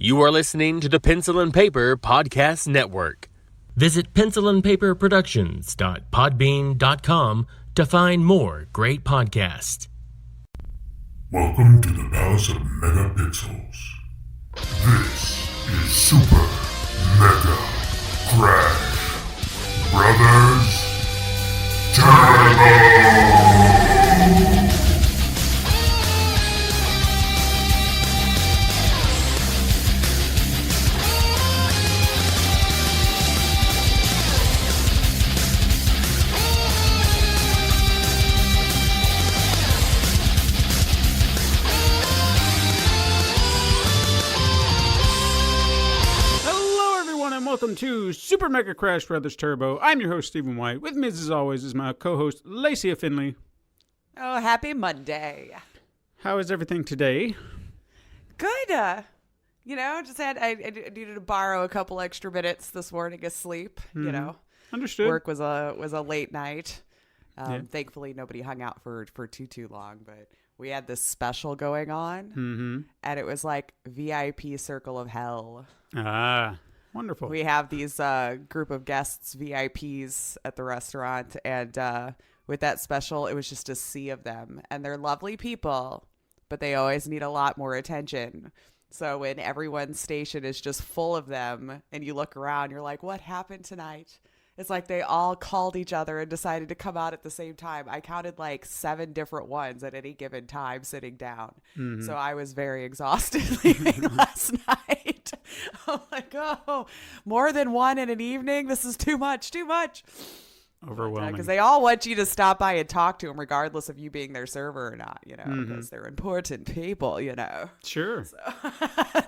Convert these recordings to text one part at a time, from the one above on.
You are listening to the Pencil and Paper Podcast Network. Visit pencilandpaperproductions.podbean.com to find more great podcasts. Welcome to the Palace of Megapixels. This is Super Mega Crash Brothers Turbo! Welcome to Super Mega Crash Brothers Turbo. I'm your host, Stephen White. With me, as always, is my co-host, Lacey Finley. Oh, happy Monday. How is everything today? Good. Just I needed to borrow a couple extra minutes this morning of sleep, Understood. Work was a late night. Thankfully, nobody hung out for too long, but we had this special going on, and it was like VIP Circle of Hell. Ah, wonderful. We have these group of guests, VIPs, at the restaurant, and with that special, it was just a sea of them, and they're lovely people, but they always need a lot more attention. So when everyone's station is just full of them, and you look around, you're like, what happened tonight? It's like they all called each other and decided to come out at the same time. I counted like 7 different ones at any given time sitting down. So I was very exhausted leaving last night. I'm like, oh, more than one in an evening? This is too much. Overwhelming. Because they all want you to stop by and talk to them regardless of you being their server or not, because they're important people, Sure. So,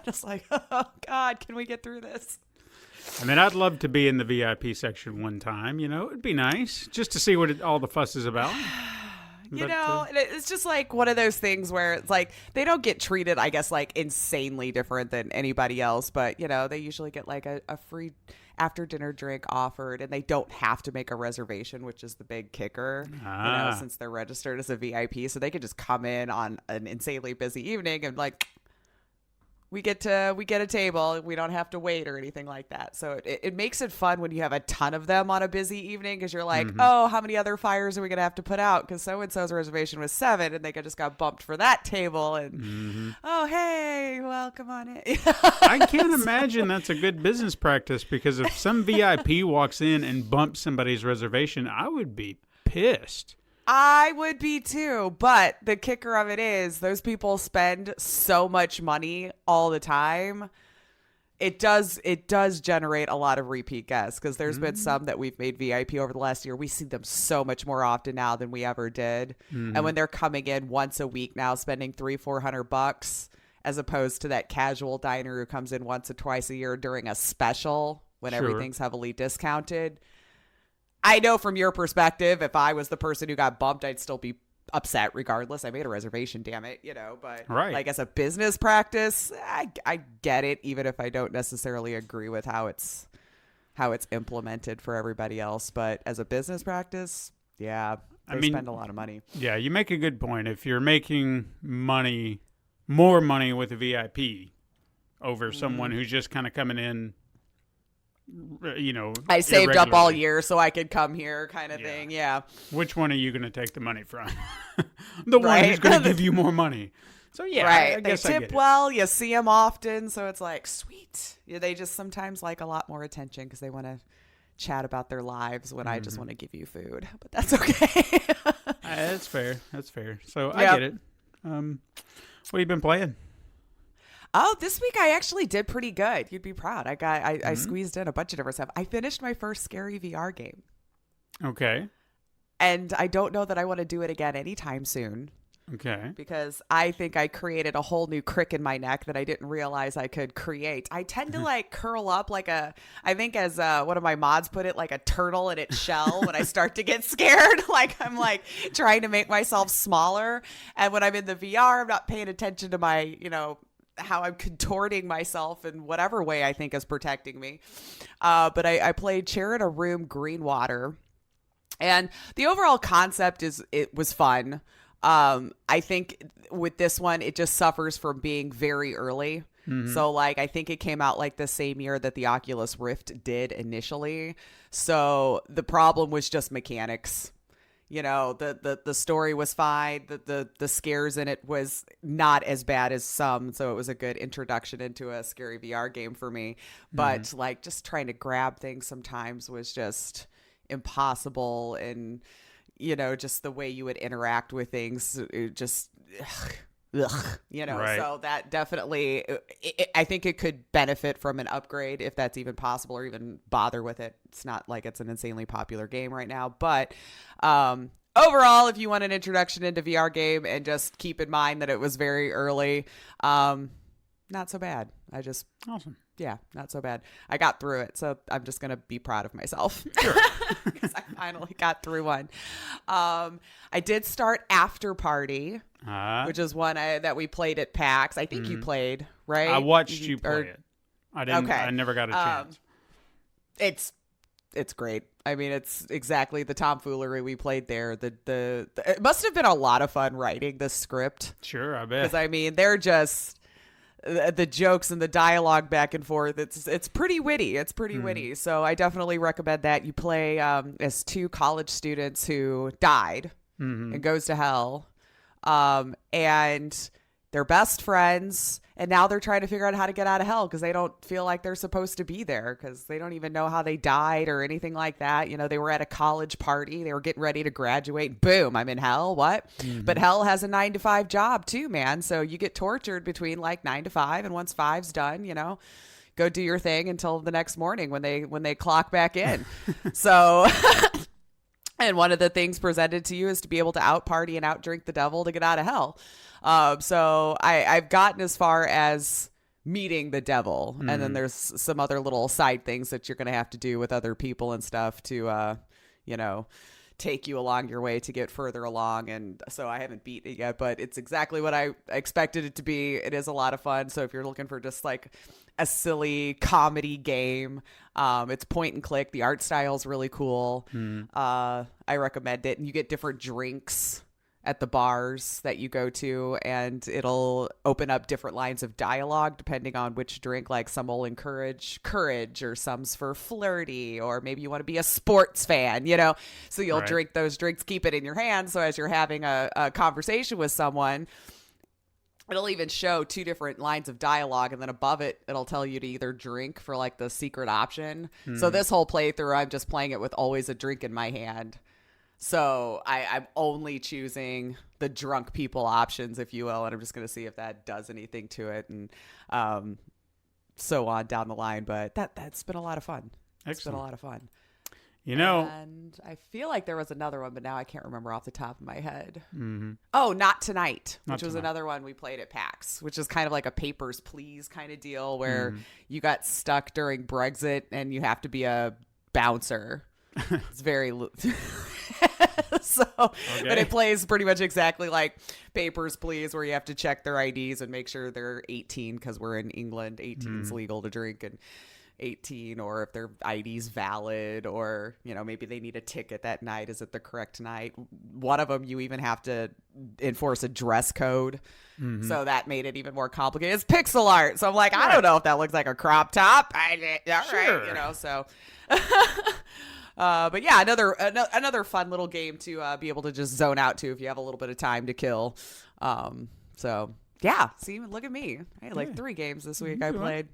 just like, oh, God, can we get through this? I mean, I'd love to be in the VIP section one time, it'd be nice just to see what all the fuss is about. It's just like one of those things where it's like they don't get treated, I guess, like insanely different than anybody else. But, they usually get like a free after dinner drink offered, and they don't have to make a reservation, which is the big kicker, since they're registered as a VIP. So they could just come in on an insanely busy evening and like, we get a table. We don't have to wait or anything like that. So it makes it fun when you have a ton of them on a busy evening, because you're like, oh, how many other fires are we going to have to put out? Because so-and-so's reservation was 7 and they just got bumped for that table. And, oh, hey, well, come on in. I can't imagine that's a good business practice, because if some VIP walks in and bumps somebody's reservation, I would be pissed. I would be too, but the kicker of it is those people spend so much money all the time. It does generate a lot of repeat guests, because there's been some that we've made VIP over the last year. We see them so much more often now than we ever did. And when they're coming in once a week now, spending $300-400, as opposed to that casual diner who comes in once or twice a year during a special when everything's heavily discounted. I know from your perspective, if I was the person who got bumped, I'd still be upset regardless. I made a reservation, damn it, but like as a business practice, I get it, even if I don't necessarily agree with how it's implemented for everybody else. But as a business practice, they spend a lot of money. Yeah, you make a good point. If you're making more money with a VIP over someone who's just kind of coming in, I saved up all year so I could come here kind of thing. Yeah. Which one are you going to take the money from? The one who's going to give you more money. So I guess they tip well. You see them often. So it's like, sweet. Yeah, they just sometimes like a lot more attention because they want to chat about their lives when I just want to give you food. But that's okay. That's fair. So I get it. What have you been playing? Oh, this week I actually did pretty good. You'd be proud. I squeezed in a bunch of different stuff. I finished my first scary VR game. Okay. And I don't know that I want to do it again anytime soon. Okay. Because I think I created a whole new crick in my neck that I didn't realize I could create. I tend to like curl up like I think as one of my mods put it, like a turtle in its shell when I start to get scared. Like I'm like trying to make myself smaller. And when I'm in the VR, I'm not paying attention to my, how I'm contorting myself in whatever way I think is protecting me. But I played Chair in a Room Green Water. And the overall concept it was fun. I think with this one, it just suffers from being very early. So like I think it came out like the same year that the Oculus Rift did initially. So the problem was just mechanics. You know, the story was fine. The scares in it was not as bad as some. So it was a good introduction into a scary VR game for me. But like just trying to grab things sometimes was just impossible. And, you know, just the way you would interact with things, it just, you know, Right. So that definitely, I think it could benefit from an upgrade if that's even possible, or even bother with it. It's not like it's an insanely popular game right now, but overall, if you want an introduction into VR game, and just keep in mind that it was very early, not so bad. Awesome. Yeah, not so bad. I got through it, so I'm just going to be proud of myself. Sure. Because I finally got through one. I did start After Party, which is one that we played at PAX. I think you played, right? I watched you play it. I didn't. Okay. I never got a chance. It's great. I mean, it's exactly the tomfoolery we played there. It must have been a lot of fun writing the script. Sure, I bet. Because I mean, they're just the jokes and the dialogue back and forth. It's pretty witty. It's pretty witty. So I definitely recommend that. You play as two college students who died and goes to hell, and they're best friends. And now they're trying to figure out how to get out of hell because they don't feel like they're supposed to be there, because they don't even know how they died or anything like that. You know, they were at a college party. They were getting ready to graduate. Boom, I'm in hell. What? But hell has a 9-to-5 job too, man. So you get tortured between like 9 to 5. And once 5's done, you know, go do your thing until the next morning when they clock back in. So... And one of the things presented to you is to be able to out party and out drink the devil to get out of hell. So I've gotten as far as meeting the devil. And then there's some other little side things that you're going to have to do with other people and stuff to, you know, take you along your way to get further along. And so I haven't beat it yet, but it's exactly what I expected it to be. It is a lot of fun. So if you're looking for just like a silly comedy game, it's point and click. The art style is really cool. I recommend it. And you get different drinks at the bars that you go to, and it'll open up different lines of dialogue depending on which drink. Like some will encourage courage, or some's for flirty, or maybe you want to be a sports fan, you know? So you'll drink those drinks, keep it in your hand. So as you're having a conversation with someone, it'll even show 2 different lines of dialogue, and then above it, it'll tell you to either drink for like the secret option. So this whole playthrough, I'm just playing it with always a drink in my hand. So I'm only choosing the drunk people options, if you will, and I'm just going to see if that does anything to it, and so on down the line. But that's been a lot of fun. It's been a lot of fun. You know, and I feel like there was another one, but now I can't remember off the top of my head. Oh, Not Tonight, which was another one we played at PAX, which is kind of like a Papers, Please kind of deal, where you got stuck during Brexit and you have to be a bouncer. It's very but it plays pretty much exactly like Papers, Please, where you have to check their IDs and make sure they're 18, because we're in England. 18 is legal to drink, and 18, or if their ID's valid, or, you know, maybe they need a ticket that night. Is it the correct night? One of them, you even have to enforce a dress code. So that made it even more complicated. It's pixel art. So I'm like, I don't know if that looks like a crop top. All right, you know, so... but yeah, another fun little game to be able to just zone out to if you have a little bit of time to kill. So yeah, see, look at me. I had like 3 games this week I played.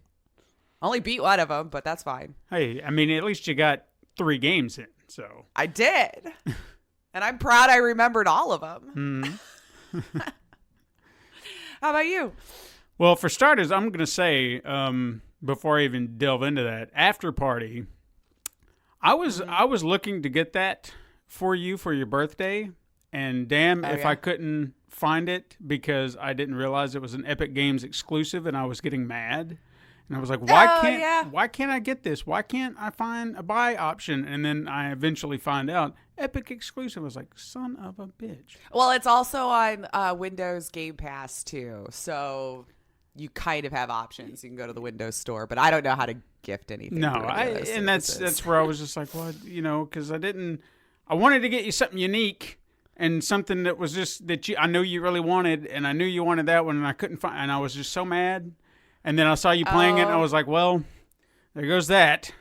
Only beat one of them, but that's fine. Hey, I mean, at least you got 3 games in, so. I did. And I'm proud I remembered all of them. How about you? Well, for starters, I'm going to say, before I even delve into that, After Party, I was looking to get that for you for your birthday, and damn if I couldn't find it, because I didn't realize it was an Epic Games exclusive, and I was getting mad. And I was like, why can't I get this? Why can't I find a buy option? And then I eventually find out Epic exclusive. I was like, son of a bitch. Well, it's also on Windows Game Pass too, so you kind of have options. You can go to the Windows Store, but I don't know how to gift anything. No, that's where I was just like, well, you know, because I wanted to get you something unique and something that was just that I know you really wanted, and I knew you wanted that one, and I couldn't find, and I was just so mad. And then I saw you playing it, and I was like, well, there goes that.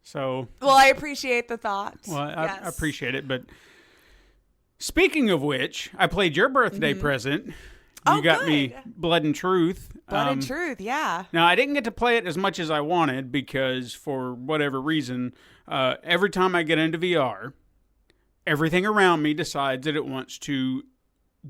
So. Well, I appreciate the thought. Well, Yes. I appreciate it. But speaking of which, I played your birthday present. You got me Blood and Truth. Blood and Truth, yeah. Now, I didn't get to play it as much as I wanted because for whatever reason, every time I get into VR, everything around me decides that it wants to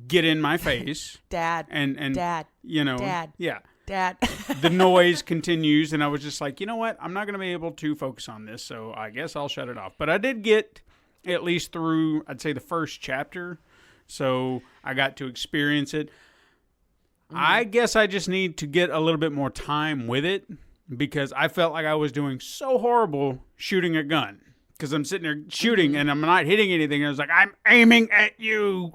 get in my face. Dad. And Dad. You know. Dad. Yeah. Dad. The noise continues, and I was just like, you know what? I'm not going to be able to focus on this, so I guess I'll shut it off. But I did get at least through, I'd say, the first chapter, so I got to experience it. I guess I just need to get a little bit more time with it because I felt like I was doing so horrible shooting a gun. Because I'm sitting there shooting and I'm not hitting anything. I was like, I'm aiming at you.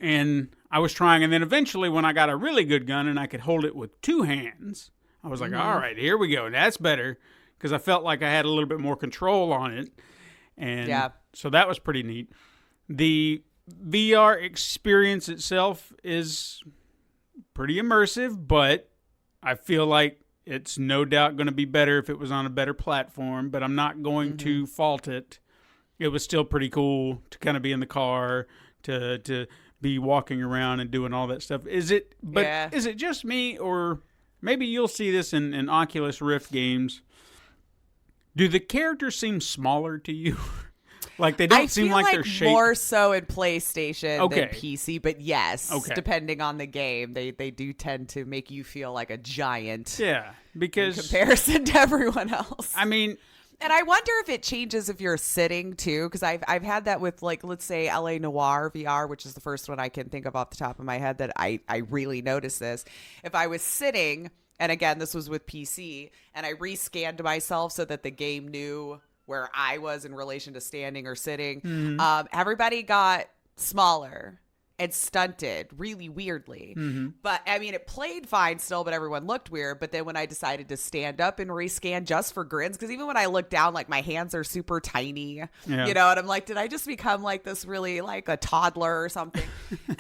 And I was trying. And then eventually when I got a really good gun and I could hold it with 2 hands, I was like, all right, here we go. That's better. Because I felt like I had a little bit more control on it. And so that was pretty neat. The VR experience itself is pretty immersive, but I feel like it's no doubt going to be better if it was on a better platform, but I'm not going to fault it. It was still pretty cool to kind of be in the car, to be walking around and doing all that stuff. Is it just me, or maybe you'll see this in Oculus Rift games? Do the characters seem smaller to you? Like they don't seem like they're shaped. More so in PlayStation than PC, but yes, depending on the game, they do tend to make you feel like a giant. Yeah, because in comparison to everyone else. I mean, and I wonder if it changes if you're sitting too, because I've had that with, like, let's say LA Noire VR, which is the first one I can think of off the top of my head that I really noticed this. If I was sitting, and again, this was with PC, and I rescanned myself so that the game knew where I was in relation to standing or sitting, everybody got smaller and stunted really weirdly. But I mean, it played fine still, but everyone looked weird. But then when I decided to stand up and rescan just for grins, because even when I look down, like my hands are super tiny, you know, and I'm like, did I just become like this really like a toddler or something?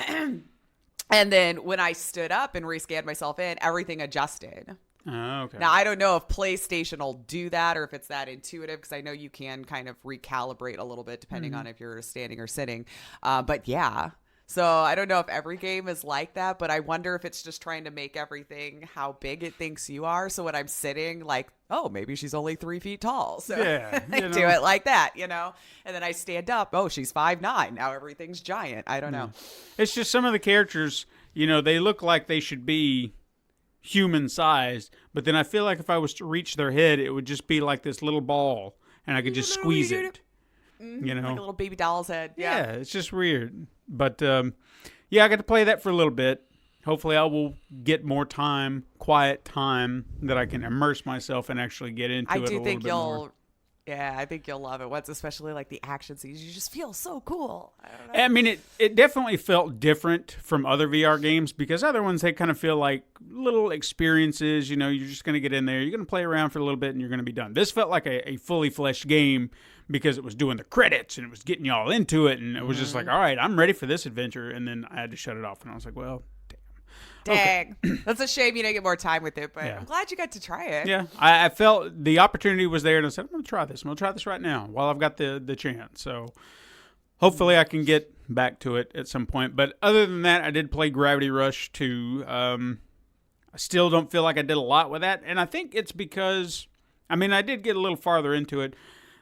And then when I stood up and rescanned myself in, everything adjusted. Oh, okay. Now, I don't know if PlayStation will do that or if it's that intuitive, because I know you can kind of recalibrate a little bit depending on if you're standing or sitting. But yeah, so I don't know if every game is like that, but I wonder if it's just trying to make everything how big it thinks you are. So when I'm sitting, like, oh, maybe she's only 3 feet tall. So I do it like that, you know? And then I stand up. Oh, she's 5'9". Now everything's giant. I don't know. It's just some of the characters, you know, they look like they should be human sized, but then I feel like if I was to reach their head, it would just be like this little ball and I could just squeeze it, you know, like a little baby doll's head. Yeah, it's just weird. But yeah, I got to play that for a little bit. Hopefully I will get more time, quiet time, that I can immerse myself and actually get into it a little bit more. Yeah, I think you'll love it. Once, especially like the action scenes, you just feel so cool. I don't know. I mean, it definitely felt different from other VR games, because other ones, they kind of feel like little experiences. You know, you're just going to get in there, you're going to play around for a little bit, and you're going to be done. This felt like a fully fleshed game because it was doing the credits and it was getting you all into it, and it was just like, all right, I'm ready for this adventure. And then I had to shut it off, and I was like, well, dang. Okay. That's a shame you didn't get more time with it, but I'm glad you got to try it. Yeah, I felt the opportunity was there, and I said, I'm going to try this. I'm going to try this right now while I've got the chance. So hopefully I can get back to it at some point. But other than that, I did play Gravity Rush 2. I still don't feel like I did a lot with that, and I think it's because, I mean, I did get a little farther into it.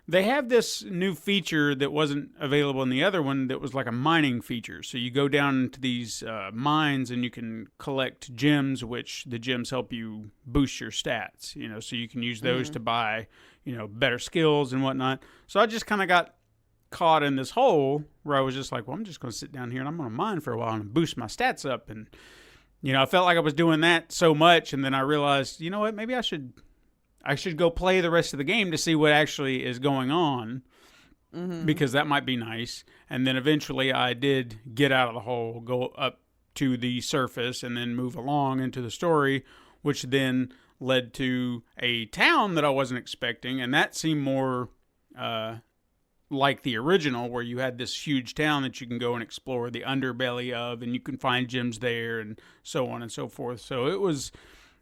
They have this new feature that wasn't available in the other one that was like a mining feature. So you go down into these mines and you can collect gems, which the gems help you boost your stats, you know, so you can use those to buy, you know, better skills and whatnot. So I just kind of got caught in this hole where I was just like, well, I'm just going to sit down here and I'm going to mine for a while and boost my stats up. And, you know, I felt like I was doing that so much. And then I realized, you know what, maybe I should go play the rest of the game to see what actually is going on, because that might be nice. And then eventually I did get out of the hole, go up to the surface, and then move along into the story, which then led to a town that I wasn't expecting, and that seemed more like the original, where you had this huge town that you can go and explore the underbelly of, and you can find gems there and so on and so forth. So it was,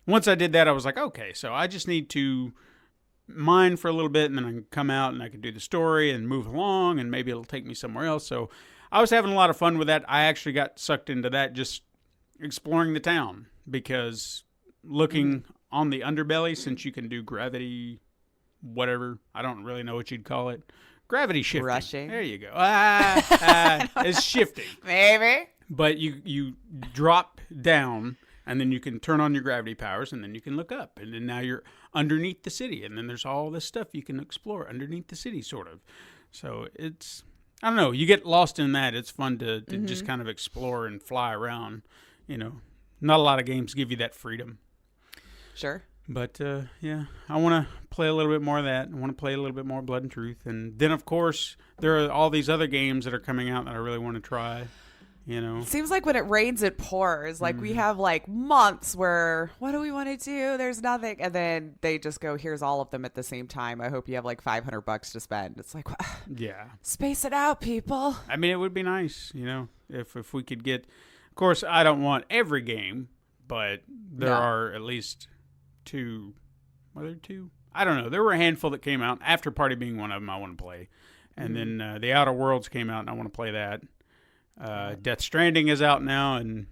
once I did that, I was like, okay, so I just need to mine for a little bit, and then I can come out and I can do the story and move along, and maybe it'll take me somewhere else. So I was having a lot of fun with that. I actually got sucked into that, just exploring the town, because looking on the underbelly, since you can do gravity, whatever, I don't really know what you'd call it. Gravity shifting. Rushing. There you go. It's shifting. Maybe. But you drop down, and then you can turn on your gravity powers, and then you can look up. And then now you're underneath the city. And then there's all this stuff you can explore underneath the city, sort of. So it's, I don't know, you get lost in that. It's fun to just kind of explore and fly around. You know, not a lot of games give you that freedom. Sure. But, yeah, I want to play a little bit more of that. I want to play a little bit more Blood and Truth. And then, of course, there are all these other games that are coming out that I really want to try, you know. It seems like when it rains, it pours. Like, we have, like, months where, what do we want to do? There's nothing. And then they just go, here's all of them at the same time. I hope you have, like, $500 to spend. It's like, yeah. Space it out, people. I mean, it would be nice, you know, if we could get, of course, I don't want every game, but there are at least two. Were there two? I don't know. There were a handful that came out. After Party being one of them, I want to play. And then The Outer Worlds came out, and I want to play that. Death Stranding is out now, and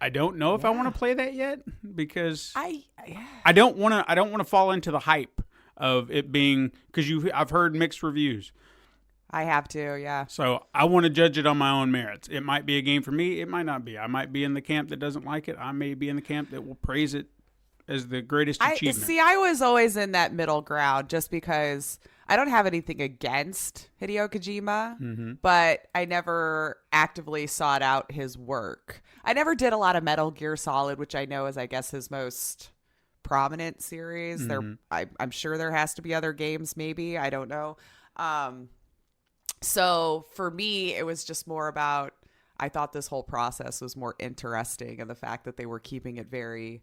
I don't know if I want to play that yet, because I don't want to fall into the hype of it being, because I've heard mixed reviews. I have to, yeah. So I want to judge it on my own merits. It might be a game for me. It might not be. I might be in the camp that doesn't like it. I may be in the camp that will praise it as the greatest achievement. I was always in that middle ground, just because I don't have anything against Hideo Kojima, but I never actively sought out his work. I never did a lot of Metal Gear Solid, which I know is, I guess, his most prominent series. I'm sure there has to be other games, maybe. I don't know. So for me, it was just more about, I thought this whole process was more interesting, and the fact that they were keeping it very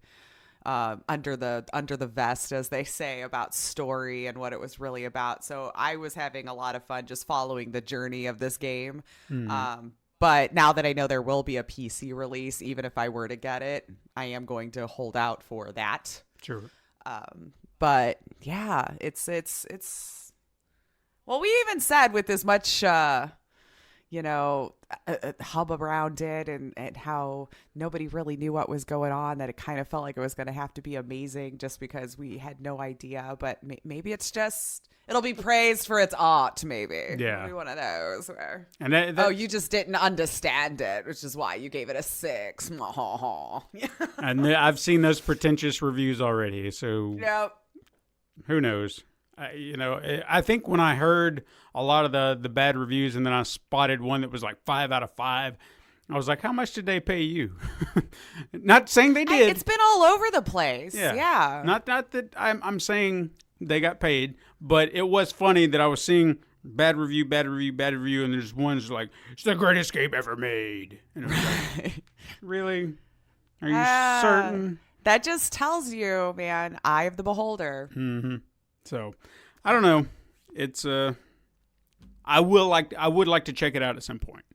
under the vest, as they say, about story and what it was really about. So I was having a lot of fun just following the journey of this game. But now that I know there will be a PC release, even if I were to get it, I am going to hold out for that. Sure. But yeah, it's well, we even said with as much, hub around it and how nobody really knew what was going on, that it kind of felt like it was going to have to be amazing just because we had no idea. But maybe it's just, it'll be praised for its art, maybe. Yeah. Maybe one of those where, and you just didn't understand it, which is why you gave it a 6. And I've seen those pretentious reviews already, so Yep. who knows? I think when I heard a lot of the bad reviews, and then I spotted one that was like 5 out of 5, I was like, how much did they pay you? Not saying they did. It's been all over the place. Yeah. Not that I'm saying they got paid, but it was funny that I was seeing bad review, and there's ones like, it's the greatest game ever made. And I was like, really? Are you certain? That just tells you, man, eye of the beholder. Mm-hmm. So, I don't know. It's I would like to check it out at some point.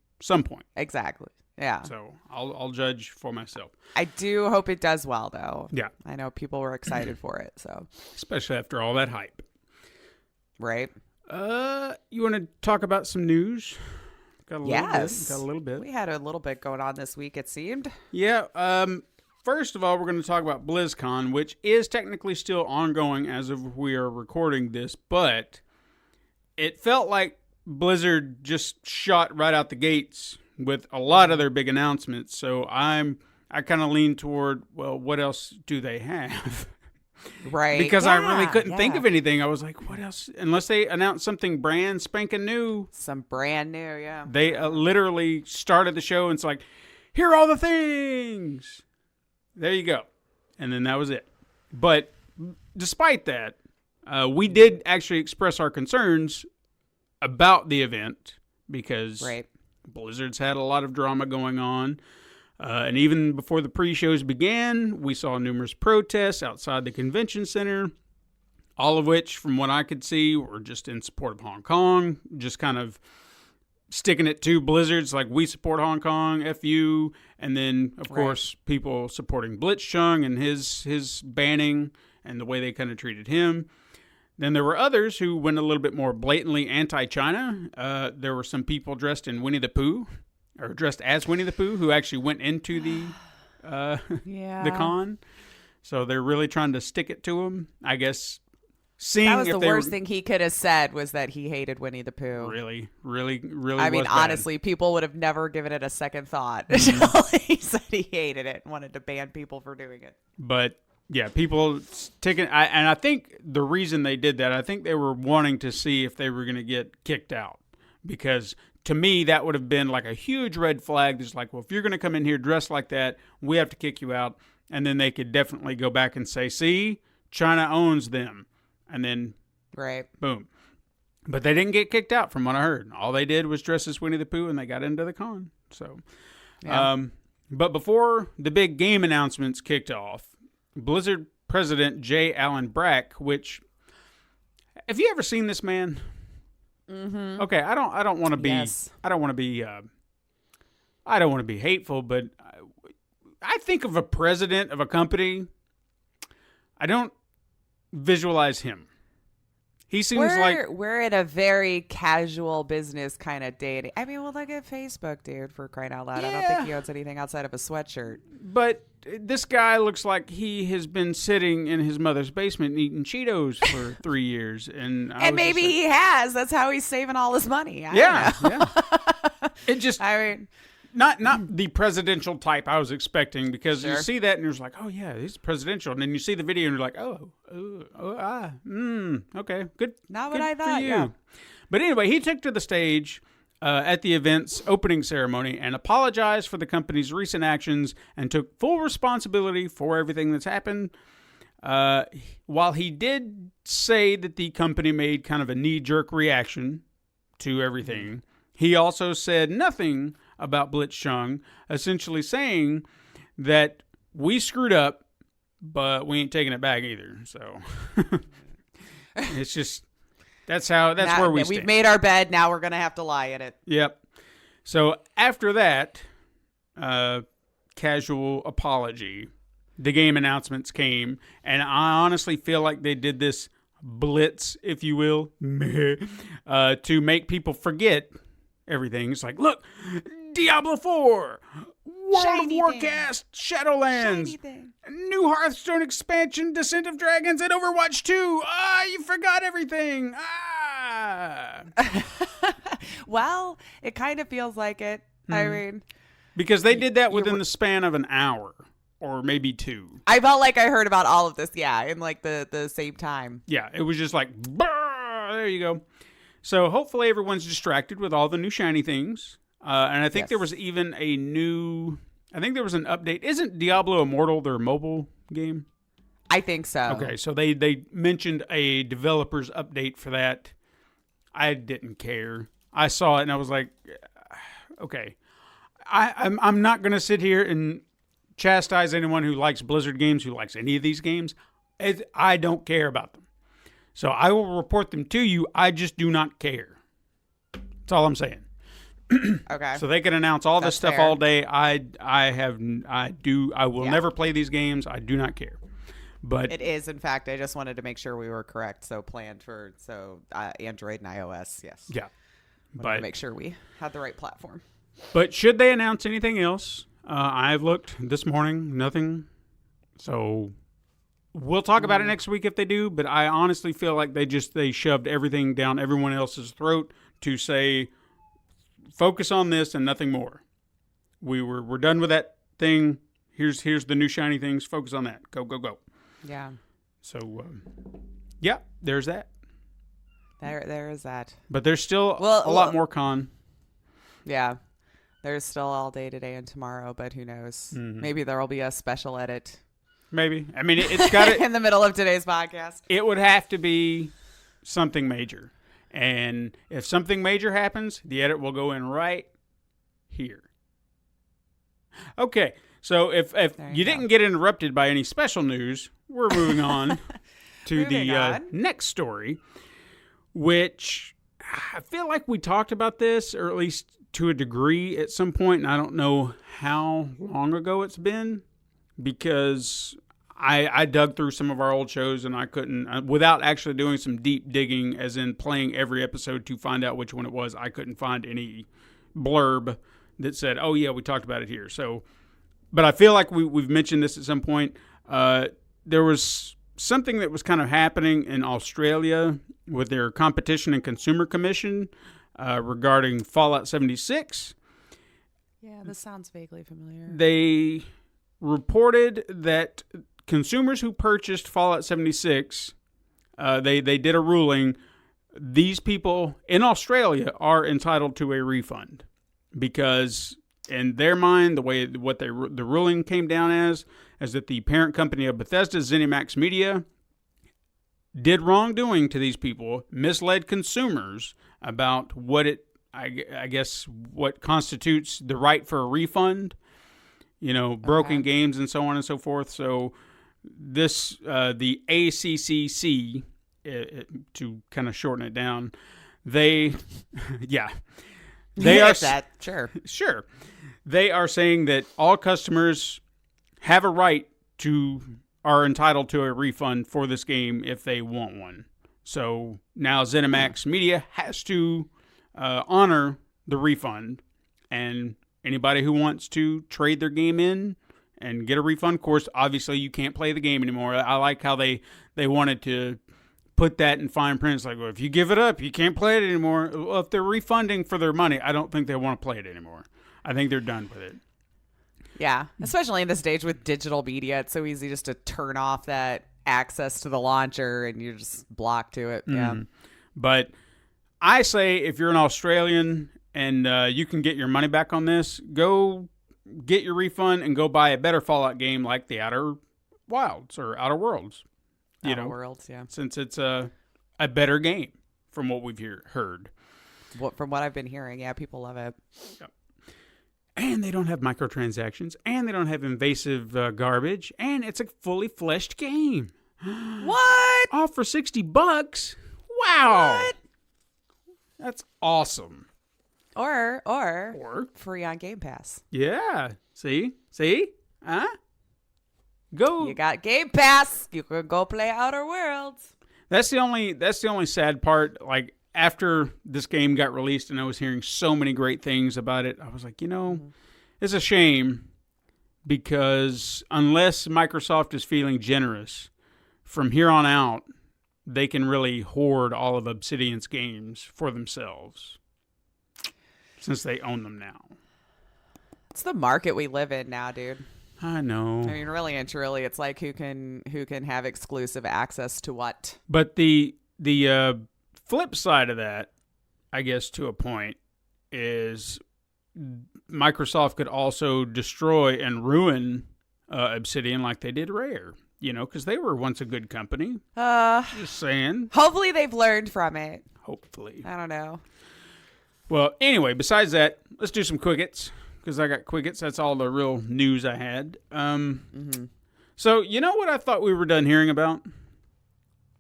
Exactly. Yeah. So I'll judge for myself. I do hope it does well, though. Yeah. I know people were excited for it. So, especially after all that hype. Right. You want to talk about some news? Got a little bit. We had a little bit going on this week, it seemed. Yeah. First of all, we're going to talk about Blizz-Con, which is technically still ongoing as of we are recording this, but it felt like Blizzard just shot right out the gates with a lot of their big announcements. So I kind of lean toward, well, what else do they have? Right. Because I really couldn't think of anything. I was like, what else? Unless they announced something brand spanking new. Some brand new, yeah. They literally started the show and it's like, here are all the things. There you go. And then that was it. But despite that, we did actually express our concerns about the event because Blizzard's had a lot of drama going on. And even before the pre-shows began, we saw numerous protests outside the convention center. all of which, from what I could see, were just in support of Hong Kong, just kind of sticking it to Blizzard's like, we support Hong Kong, F you, and then, of course, people supporting Blizz-Con and his banning and the way they kind of treated him. Then there were others who went a little bit more blatantly anti-China. There were some people dressed in Winnie the Pooh, or dressed as Winnie the Pooh, who actually went into the con. So they're really trying to stick it to him, I guess. That was the worst thing he could have said, was that he hated Winnie the Pooh. Really I mean, honestly, people would have never given it a second thought until he said he hated it and wanted to ban people for doing it. But yeah, people taking, and I think the reason they did that, I think they were wanting to see if they were going to get kicked out, because to me that would have been like a huge red flag. It's like, well, if you're going to come in here dressed like that, we have to kick you out, and then they could definitely go back and say, see, China owns them. And then, boom. But they didn't get kicked out, from what I heard. All they did was dress as Winnie the Pooh, and they got into the con. So, but before the big game announcements kicked off, Blizzard President J. Allen Brack, which, have you ever seen this man? Mm-hmm. Okay, I don't want to be, I don't want to be hateful, but I think of a president of a company, I don't visualize him. He seems we're in a very casual business kind of day. I mean, well, look at Facebook, dude, for crying out loud. Yeah. I don't think he owns anything outside of a sweatshirt. But this guy looks like he has been sitting in his mother's basement eating Cheetos for 3 years, and maybe he has. That's how he's saving all his money. Yeah. It just, I mean, not the presidential type I was expecting, because you see that and you're like, oh yeah, he's presidential, and then you see the video and you're like, okay, good. Not what I thought. Yeah. But anyway, he took to the stage at the event's opening ceremony and apologized for the company's recent actions and took full responsibility for everything that's happened. While he did say that the company made kind of a knee-jerk reaction to everything, he also said nothing about Blizz-Con, essentially saying that we screwed up, but we ain't taking it back either. So it's just, that's where we stand. We've made our bed, now we're going to have to lie in it. Yep. So after that casual apology, the game announcements came, and I honestly feel like they did this blitz, if you will, to make people forget everything. It's like, look, Diablo 4, World of Warcraft, Shadowlands, new Hearthstone expansion, Descent of Dragons, and Overwatch 2. You forgot everything. Well, it kind of feels like it. I mean, because they did that within the span of an hour, or maybe 2. I felt like I heard about all of this, in like the same time. Yeah, it was just like, there you go. So hopefully everyone's distracted with all the new shiny things. And I think there was even I think there was an update. Isn't Diablo Immortal their mobile game? I think so. Okay, so they mentioned a developer's update for that. I didn't care. I saw it and I was like, okay. I'm not going to sit here and chastise anyone who likes Blizzard games, who likes any of these games. I don't care about them. So I will report them to you. I just do not care. That's all I'm saying. Okay. So they can announce all this stuff all day. I will never play these games. I do not care. But it is, in fact, I just wanted to make sure we were correct. So planned for Android and iOS. Yes. Yeah. But to make sure we had the right platform. But should they announce anything else? I've looked this morning, nothing. So we'll talk about it next week if they do. But I honestly feel like they shoved everything down everyone else's throat to say, focus on this and nothing more. We're done with that thing. Here's the new shiny things. Focus on that. Go. Yeah. So, there's that. There is that. But there's still a lot more con. Yeah. There's still all day today and tomorrow, but who knows? Mm-hmm. Maybe there will be a special edit. Maybe. I mean, it's got it in the middle of today's podcast. It would have to be something major. And if something major happens, the edit will go in right here. Okay, so if you didn't get interrupted by any special news, we're moving on. to Moving the on. next story, which I feel like we talked about this, or at least to a degree at some point, and I don't know how long ago it's been, because I dug through some of our old shows and I couldn't, without actually doing some deep digging, as in playing every episode to find out which one it was, I couldn't find any blurb that said, oh yeah, we talked about it here. So, but I feel like we've mentioned this at some point. There was something that was kind of happening in Australia with their Competition and Consumer Commission regarding Fallout 76. Yeah, this sounds vaguely familiar. They reported that consumers who purchased Fallout 76, they did a ruling. These people in Australia are entitled to a refund because, in their mind, the ruling came down as that the parent company of Bethesda, ZeniMax Media, did wrongdoing to these people, misled consumers about what what constitutes the right for a refund. Broken games and so on and so forth. So this, the ACCC, to kind of shorten it down, they are that. Sure. They are saying that all customers have a right are entitled to a refund for this game if they want one. So now ZeniMax Media has to honor the refund, and anybody who wants to trade their game in and get a refund, of course, obviously you can't play the game anymore. I like how they wanted to put that in fine print. It's like, well, if you give it up, you can't play it anymore. Well, if they're refunding for their money, I don't think they want to play it anymore. I think they're done with it. Yeah, especially in this stage with digital media, it's so easy just to turn off that access to the launcher and you're just blocked to it. Yeah. But I say if you're an Australian and you can get your money back on this, go get your refund and go buy a better Fallout game like the Outer Wilds or Outer Worlds. Outer Worlds, yeah. Since it's a better game from what we've heard. From what I've been hearing, yeah, people love it. Yep. And they don't have microtransactions, and they don't have invasive garbage, and it's a fully fleshed game. What? All for $60. Wow. What? That's awesome. Or free on Game Pass. Yeah. See? Huh? Go. You got Game Pass. You can go play Outer Worlds. That's the only sad part. Like, after this game got released and I was hearing so many great things about it, I was like, it's a shame, because unless Microsoft is feeling generous, from here on out, they can really hoard all of Obsidian's games for themselves, since they own them now. It's the market we live in now, dude. I know. I mean, really and truly, it's like who can have exclusive access to what. But the flip side of that, I guess, to a point, is Microsoft could also destroy and ruin Obsidian like they did Rare, because they were once a good company. Just saying. Hopefully they've learned from it. Hopefully. I don't know. Well, anyway, besides that, let's do some Quiggets, because I got Quiggets. That's all the real news I had. So, you know what I thought we were done hearing about?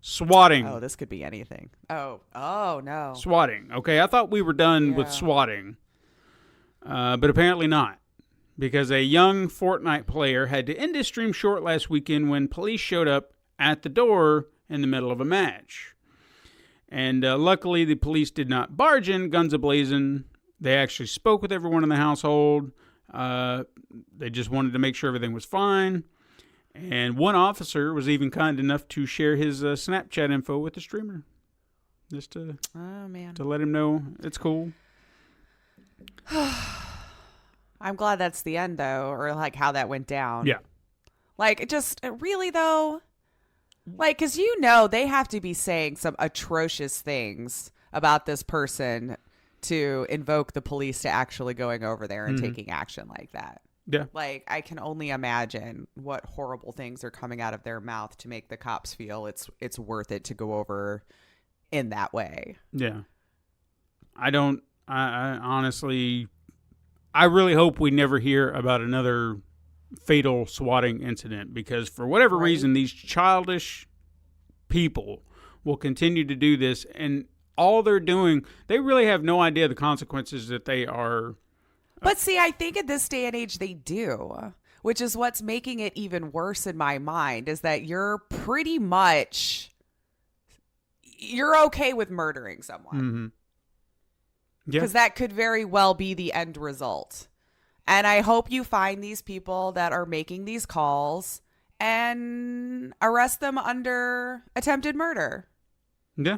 Swatting. Oh, this could be anything. Oh, no. Swatting. Okay, I thought we were done with swatting, but apparently not, because a young Fortnite player had to end his stream short last weekend when police showed up at the door in the middle of a match. And luckily, the police did not barge in guns a-blazing. They actually spoke with everyone in the household. They just wanted to make sure everything was fine. And one officer was even kind enough to share his Snapchat info with the streamer, just to let him know it's cool. I'm glad that's the end, though, or like how that went down. Yeah. Like, just really, though, like, because they have to be saying some atrocious things about this person to invoke the police to actually going over there and taking action like that. Yeah. Like, I can only imagine what horrible things are coming out of their mouth to make the cops feel it's worth it to go over in that way. Yeah. I honestly, I really hope we never hear about another fatal swatting incident, because for whatever reason, these childish people will continue to do this, and all they're doing, they really have no idea the consequences that they are. But see, I think at this day and age they do, which is what's making it even worse in my mind, is that you're pretty much, you're okay with murdering someone. Mm-hmm. Because that could very well be the end result. And I hope you find these people that are making these calls and arrest them under attempted murder. Yeah.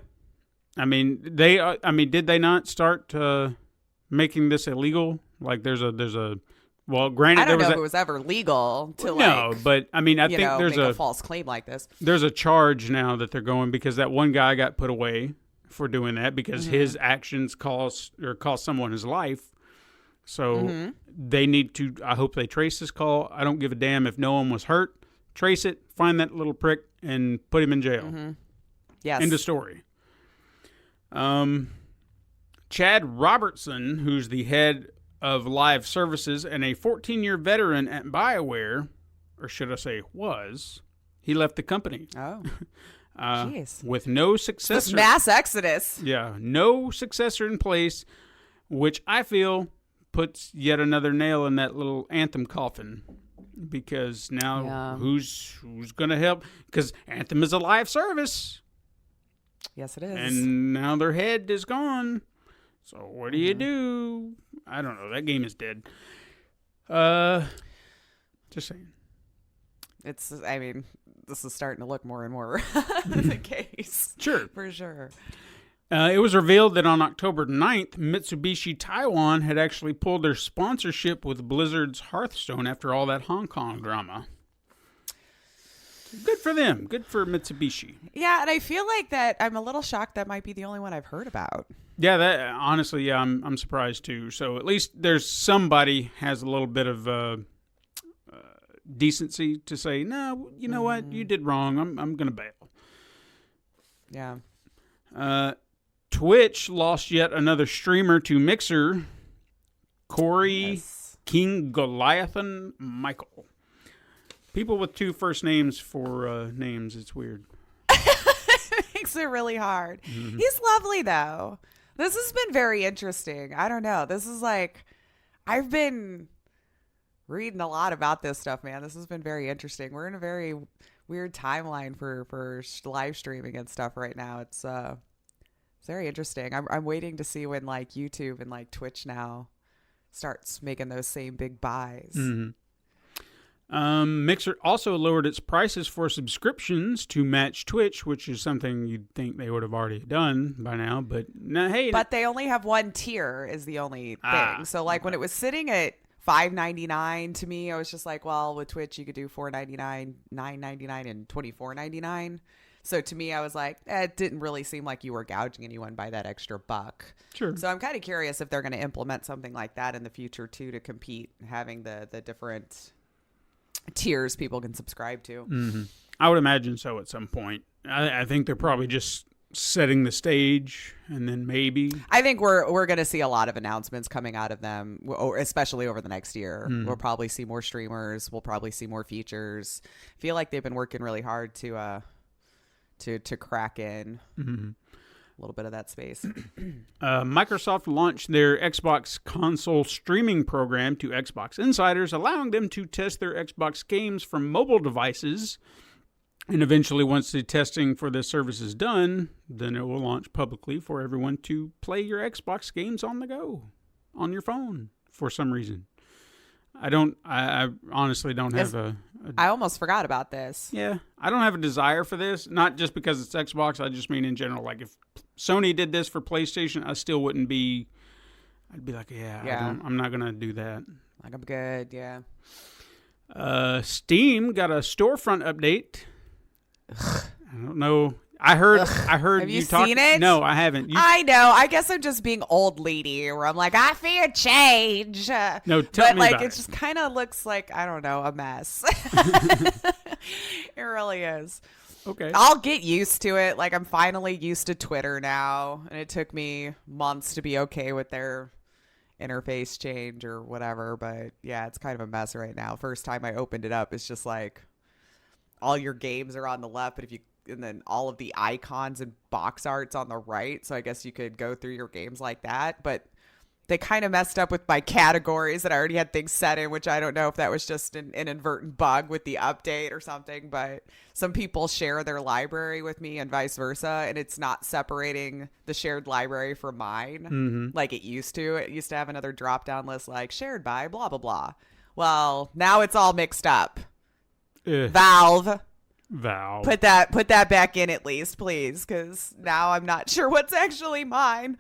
I mean, did they not start making this illegal? Like well, granted, I don't know if it was ever legal to no, but I mean, I think there's make a false claim like this. There's a charge now that they're going because that one guy got put away for doing that because his actions cost someone his life. So they need to, I hope they trace this call. I don't give a damn if no one was hurt. Trace it, find that little prick, and put him in jail. Yes. End of story. Chad Robertson, who's the head of live services and a 14-year veteran at BioWare, or should I say was, he left the company. Oh. Jeez. With no successor. This mass exodus. Yeah, no successor in place, which I feel puts yet another nail in that little Anthem coffin. Because now who's going to help? Because Anthem is a live service. Yes, it is. And now their head is gone. So what do you do? I don't know. That game is dead. Just saying. I mean, this is starting to look more and more the case. Sure. For sure. It was revealed that on October 9th, Mitsubishi Taiwan had actually pulled their sponsorship with Blizzard's Hearthstone after all that Hong Kong drama. Good for them. Good for Mitsubishi. Yeah, and I feel like that I'm a little shocked that might be the only one I've heard about. Yeah, that honestly, yeah, I'm surprised too. So at least there's somebody has a little bit of decency to say, no, you know what, you did wrong. I'm gonna bail. Yeah. Twitch lost yet another streamer to Mixer, Corey King Goliathan Michael. People with two first names for names, it's weird. Makes it really hard. He's lovely, though. This has been very interesting. I don't know. This is like, I've been reading a lot about this stuff, man. This has been very interesting. We're in a very weird timeline for live streaming and stuff right now. It's very interesting. I'm waiting to see when like YouTube and like Twitch now starts making those same big buys. Mixer also lowered its prices for subscriptions to match Twitch, which is something you'd think they would have already done by now. But no, hey, but they only have one tier is the only thing. So like when it was sitting at $5.99 to me, I was just like, well, with Twitch you could do $4.99, $9.99, and $24.99. So to me, I was like, it didn't really seem like you were gouging anyone by that extra buck. Sure. So I'm kind of curious if they're going to implement something like that in the future too, to compete, having the different tiers people can subscribe to. I would imagine so at some point. I think they're probably just setting the stage, and then maybe I think we're going to see a lot of announcements coming out of them, or especially over the next year. We'll probably see more streamers. We'll probably see more features. I feel like they've been working really hard to crack in a little bit of that space. Microsoft launched their Xbox console streaming program to Xbox insiders, allowing them to test their Xbox games from mobile devices. And eventually, once the testing for this service is done, then it will launch publicly for everyone to play your Xbox games on the go, on your phone, for some reason. I honestly don't have I almost forgot about this. Yeah, I don't have a desire for this, not just because it's Xbox. I just mean in general. Like if Sony did this for PlayStation, I still wouldn't be. I'd be like, I'm not gonna do that. Like I'm good. Yeah. Steam got a storefront update. I don't know. I heard. Have you seen it? No, I haven't. I know. I guess I'm just being old lady, where I'm like, I fear change. No, tell me about it just kind of looks like, I don't know, a mess. It really is. Okay. I'll get used to it. Like I'm finally used to Twitter now, and it took me months to be okay with their interface change or whatever. But yeah, it's kind of a mess right now. First time I opened it up, it's just like all your games are on the left, but if you then all of the icons and box arts on the right. So I guess you could go through your games like that. But they kind of messed up with my categories that I already had things set in, which I don't know if that was just an inadvertent bug with the update or something. But some people share their library with me and vice versa, and it's not separating the shared library from mine like it used to. It used to have another drop-down list like shared by blah, blah, blah. Well, now it's all mixed up. Valve. Put that back in at least, please, because now I'm not sure what's actually mine.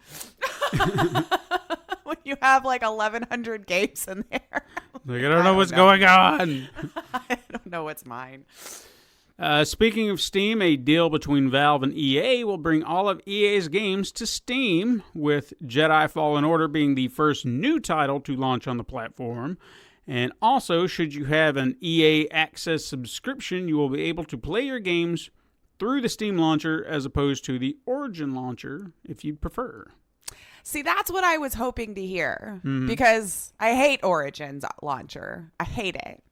When you have like 1,100 games in there. Like, I don't know what's going on. I don't know what's mine. Speaking of Steam, a deal between Valve and EA will bring all of EA's games to Steam, with Jedi Fallen Order being the first new title to launch on the platform. And also, should you have an EA Access subscription, you will be able to play your games through the Steam launcher as opposed to the Origin launcher, if you'd prefer. See, that's what I was hoping to hear, because I hate Origin's launcher. I hate it.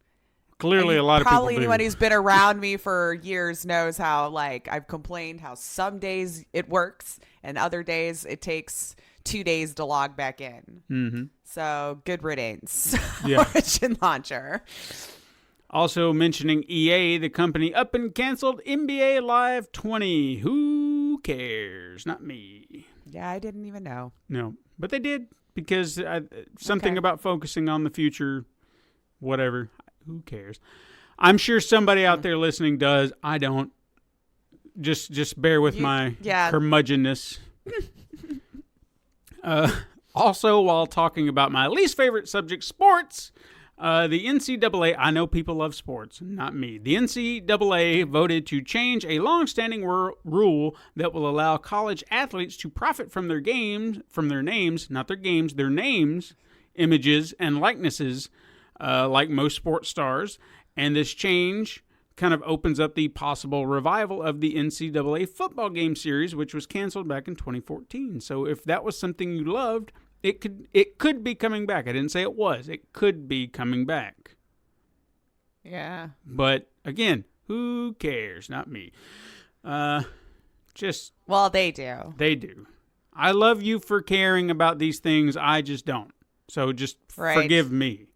Clearly, a lot of people do. Probably anyone who's been around me for years knows how, like, I've complained how some days it works and other days it takes 2 days to log back in. So, good riddance. Yeah. Origin launcher. Also mentioning EA, the company up and canceled NBA Live 20. Who cares? Not me. Yeah, I didn't even know. No, but they did, because something about focusing on the future, whatever. Who cares? I'm sure somebody out there listening does. I don't. Just bear with my curmudgeonness. Also, while talking about my least favorite subject, sports, the NCAA, I know people love sports, not me. The NCAA voted to change a long-standing rule that will allow college athletes to profit from their names, images, and likenesses, like most sports stars. And this change kind of opens up the possible revival of the NCAA football game series, which was canceled back in 2014. So if that was something you loved, it could be coming back. I didn't say it was. It could be coming back. Yeah. But again, who cares? Not me. Well, they do. They do. I love you for caring about these things. I just don't. So just forgive me.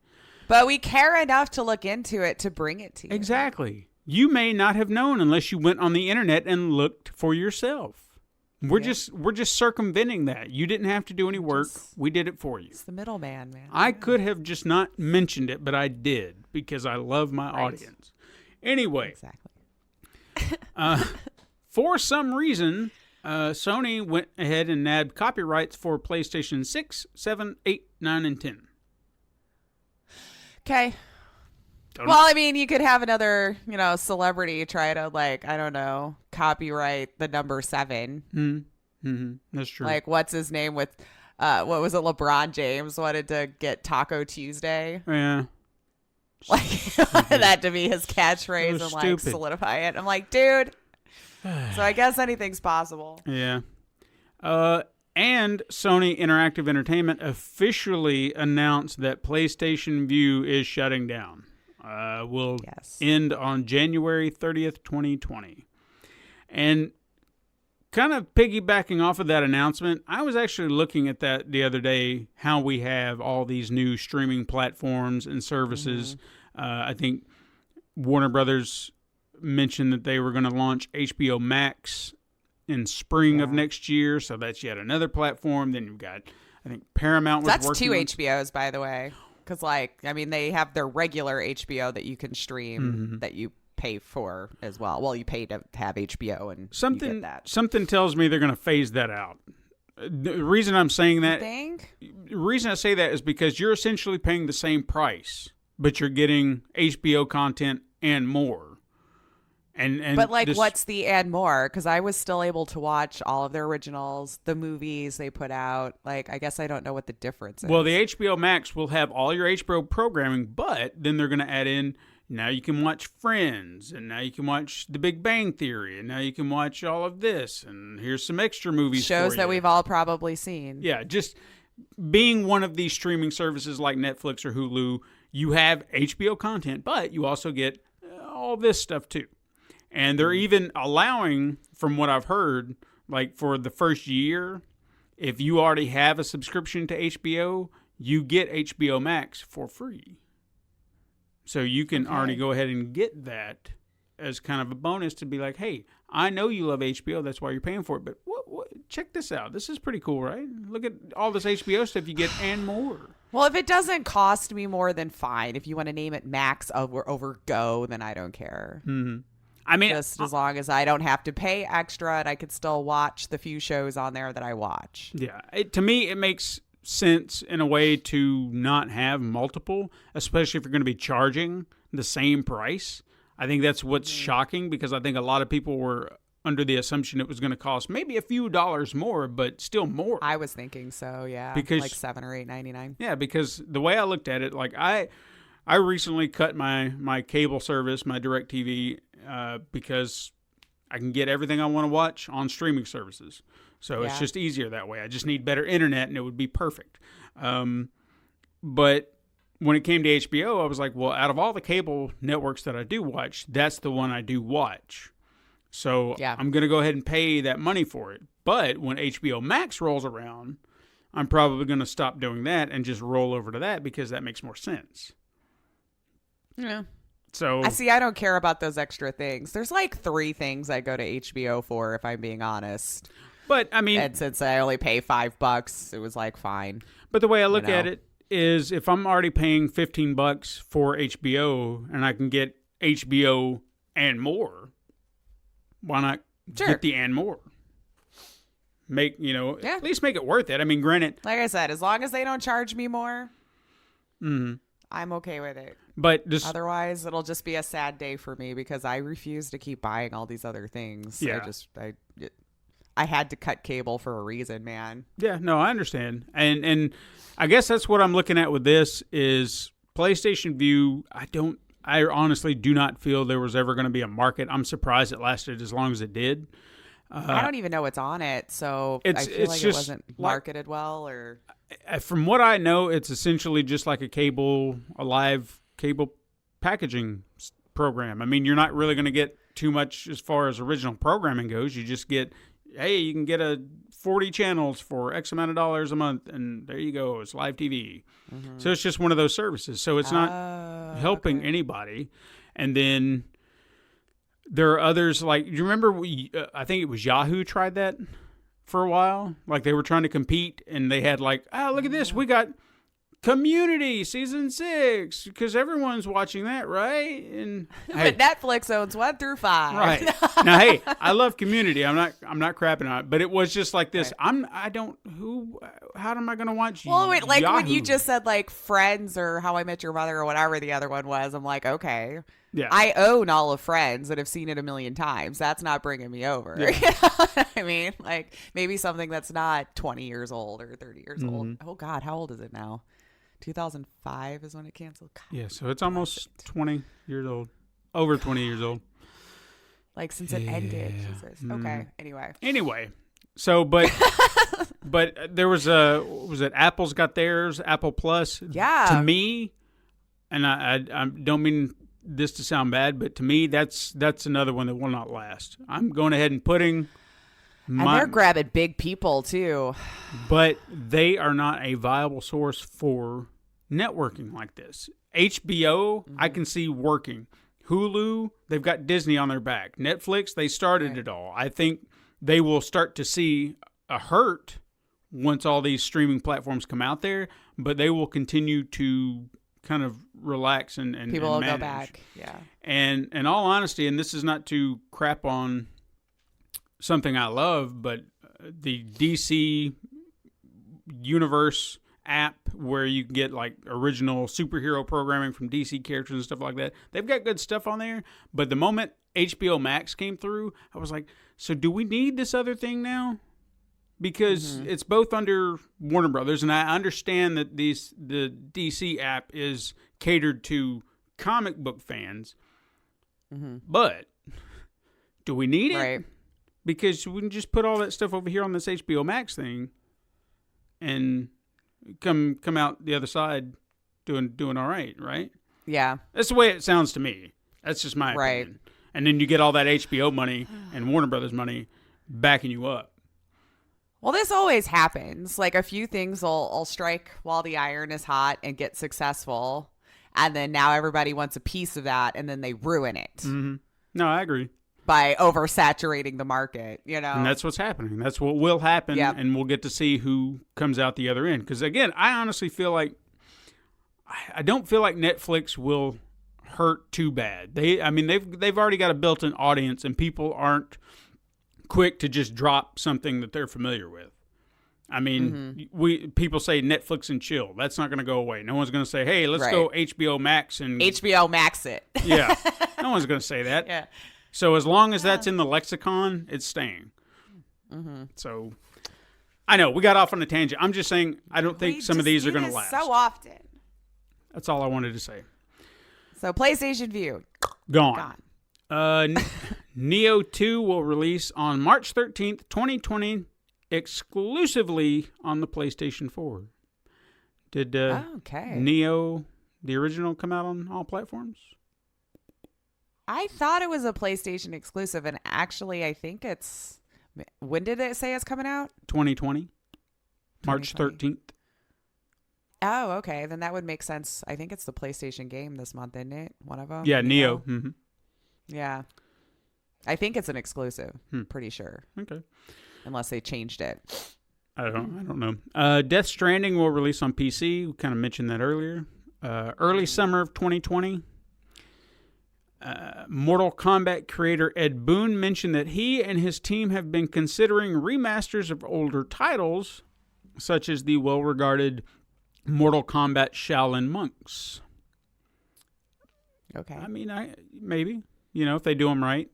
But we care enough to look into it to bring it to you. Exactly. You may not have known unless you went on the internet and looked for yourself. We're just circumventing that. You didn't have to do any work. We did it for you. It's the middleman, man. I could have just not mentioned it, but I did because I love my audience. Anyway. Exactly. For some reason, Sony went ahead and nabbed copyrights for PlayStation 6, 7, 8, 9, and 10. Okay. Well, I mean, you could have another, celebrity try to, copyright the number 7. Mm-hmm. That's true. Like, what's his name with, what was it? LeBron James wanted to get Taco Tuesday. Yeah. Like, that to be his catchphrase and, solidify it. I'm like, dude. So I guess anything's possible. Yeah. And Sony Interactive Entertainment officially announced that PlayStation Vue is shutting down. Will end on January 30th, 2020. And kind of piggybacking off of that announcement, I was actually looking at that the other day, how we have all these new streaming platforms and services. I think Warner Brothers mentioned that they were going to launch HBO Max in spring of next year, so that's yet another platform. Then you've got, I think Paramount was working on... That's 2 HBOs, by the way. Because, they have their regular HBO that you can stream that you pay for as well. Well, you pay to have HBO and you get that. Something tells me they're going to phase that out. The reason I'm saying that... You think? The reason I say that is because you're essentially paying the same price, but you're getting HBO content and more. But what's the and more? Because I was still able to watch all of their originals, the movies they put out. I guess I don't know what the difference is. Well, the HBO Max will have all your HBO programming, but then they're going to add in, now you can watch Friends, and now you can watch The Big Bang Theory, and now you can watch all of this, and here's some extra movies Shows that we've all probably seen. Yeah, just being one of these streaming services like Netflix or Hulu, you have HBO content, but you also get all this stuff too. And they're even allowing, from what I've heard, like for the first year, if you already have a subscription to HBO, you get HBO Max for free. So you can already go ahead and get that as kind of a bonus to be like, hey, I know you love HBO, that's why you're paying for it, but check this out. This is pretty cool, right? Look at all this HBO stuff you get and more. Well, if it doesn't cost me more, then fine. If you want to name it Max over Go, then I don't care. Mm-hmm. I mean, just as long as I don't have to pay extra and I could still watch the few shows on there that I watch. Yeah. To me, it makes sense in a way to not have multiple, especially if you're going to be charging the same price. I think that's what's shocking, because I think a lot of people were under the assumption it was going to cost maybe a few dollars more, but still more. I was thinking so, yeah. Because, like $7 or $8.99. Yeah, because the way I looked at it, like I recently cut my cable service, my DirecTV, because I can get everything I want to watch on streaming services. So it's just easier that way. I just need better internet, and it would be perfect. But when it came to HBO, I was like, well, out of all the cable networks that I do watch, that's the one I do watch. So I'm going to go ahead and pay that money for it. But when HBO Max rolls around, I'm probably going to stop doing that and just roll over to that, because that makes more sense. Yeah. So I don't care about those extra things. There's like 3 things I go to HBO for, if I'm being honest. But I mean, and since I only pay $5, it was like fine. But the way I look at it is, if I'm already paying $15 for HBO and I can get HBO and more, why not get the and more? Make, at least make it worth it. I mean, granted, like I said, as long as they don't charge me more, I'm okay with it. But otherwise, it'll just be a sad day for me, because I refuse to keep buying all these other things. Yeah. I had to cut cable for a reason, man. Yeah, no, I understand. And I guess that's what I'm looking at with this is PlayStation Vue. I honestly do not feel there was ever going to be a market. I'm surprised it lasted as long as it did. I don't even know what's on it, so I feel like it wasn't marketed well. Or from what I know, it's essentially just like a live cable packaging program. I mean, you're not really going to get too much as far as original programming goes. You just get, hey, you can get 40 channels for X amount of dollars a month, and there you go. It's live TV. Mm-hmm. So it's just one of those services. So it's not helping anybody. And then there are others, like, you remember, I think it was Yahoo tried that for a while. Like, they were trying to compete, and they had like, oh, look at this. We got Community Season 6, because everyone's watching that, right? And but Netflix owns 1 through 5. Right. Now, hey, I love Community. I'm not crapping on it, but it was just like this. Right. How am I going to watch Well, wait, like Yahoo? when you just said like Friends or How I Met Your Mother or whatever the other one was, I'm like, okay. Yeah. I own all of Friends and have seen it a million times. That's not bringing me over. Yeah. You know what I mean? Like, maybe something that's not 20 years old or 30 years old. Oh, God, how old is it now? 2005 is when it canceled. God, yeah, so it's almost 20 years old. Over 20 years old. Like, since it ended. Jesus. Okay, Anyway, so, but there was Apple's got theirs, Apple Plus. Yeah. To me, and I don't mean this to sound bad, but to me, that's another one that will not last. I'm going ahead and putting and they're grabbing big people, too. But they are not a viable source for networking like this. HBO, I can see working. Hulu, they've got Disney on their back. Netflix, they started it all. I think they will start to see a hurt once all these streaming platforms come out there, but they will continue to kind of relax and people will manage. Go back. Yeah. And in all honesty, and this is not to crap on something I love, but the DC Universe app where you can get like original superhero programming from DC characters and stuff like that. They've got good stuff on there, but the moment HBO Max came through, I was like, so do we need this other thing now? Because it's both under Warner Brothers, and I understand that the DC app is catered to comic book fans, but do we need it? Right. Because we can just put all that stuff over here on this HBO Max thing and come out the other side doing all right, right? Yeah. That's the way it sounds to me. That's just my opinion. And then you get all that HBO money and Warner Brothers money backing you up. Well, this always happens. Like a few things will strike while the iron is hot and get successful. And then now everybody wants a piece of that and then they ruin it. Mm-hmm. No, I agree. By oversaturating the market, you know? And that's what's happening. That's what will happen. Yep. And we'll get to see who comes out the other end. Because, again, I honestly feel like I don't feel like Netflix will hurt too bad. They've already got a built-in audience, and people aren't quick to just drop something that they're familiar with. I mean, people say Netflix and chill. That's not going to go away. No one's going to say, "Hey, let's go HBO Max and HBO Max it." Yeah, no one's going to say that. Yeah. So as long as that's in the lexicon, it's staying. So I know we got off on a tangent. I'm just saying I don't think some of these are going to last. So often. That's all I wanted to say. So PlayStation View Gone. Neo 2 will release on March 13th, 2020, exclusively on the PlayStation 4. Did Neo, the original, come out on all platforms? I thought it was a PlayStation exclusive, and actually I think it's... When did it say it's coming out? 2020. March 13th. Oh, okay. Then that would make sense. I think it's the PlayStation game this month, isn't it? One of them? Yeah, Neo. Mm-hmm. Yeah. I think it's an exclusive. Pretty sure. Okay. Unless they changed it. I don't know. Death Stranding will release on PC. We kind of mentioned that earlier. Early summer of 2020. Mortal Kombat creator Ed Boon mentioned that he and his team have been considering remasters of older titles, such as the well-regarded Mortal Kombat Shaolin Monks. Okay. I mean, maybe, if they do them right.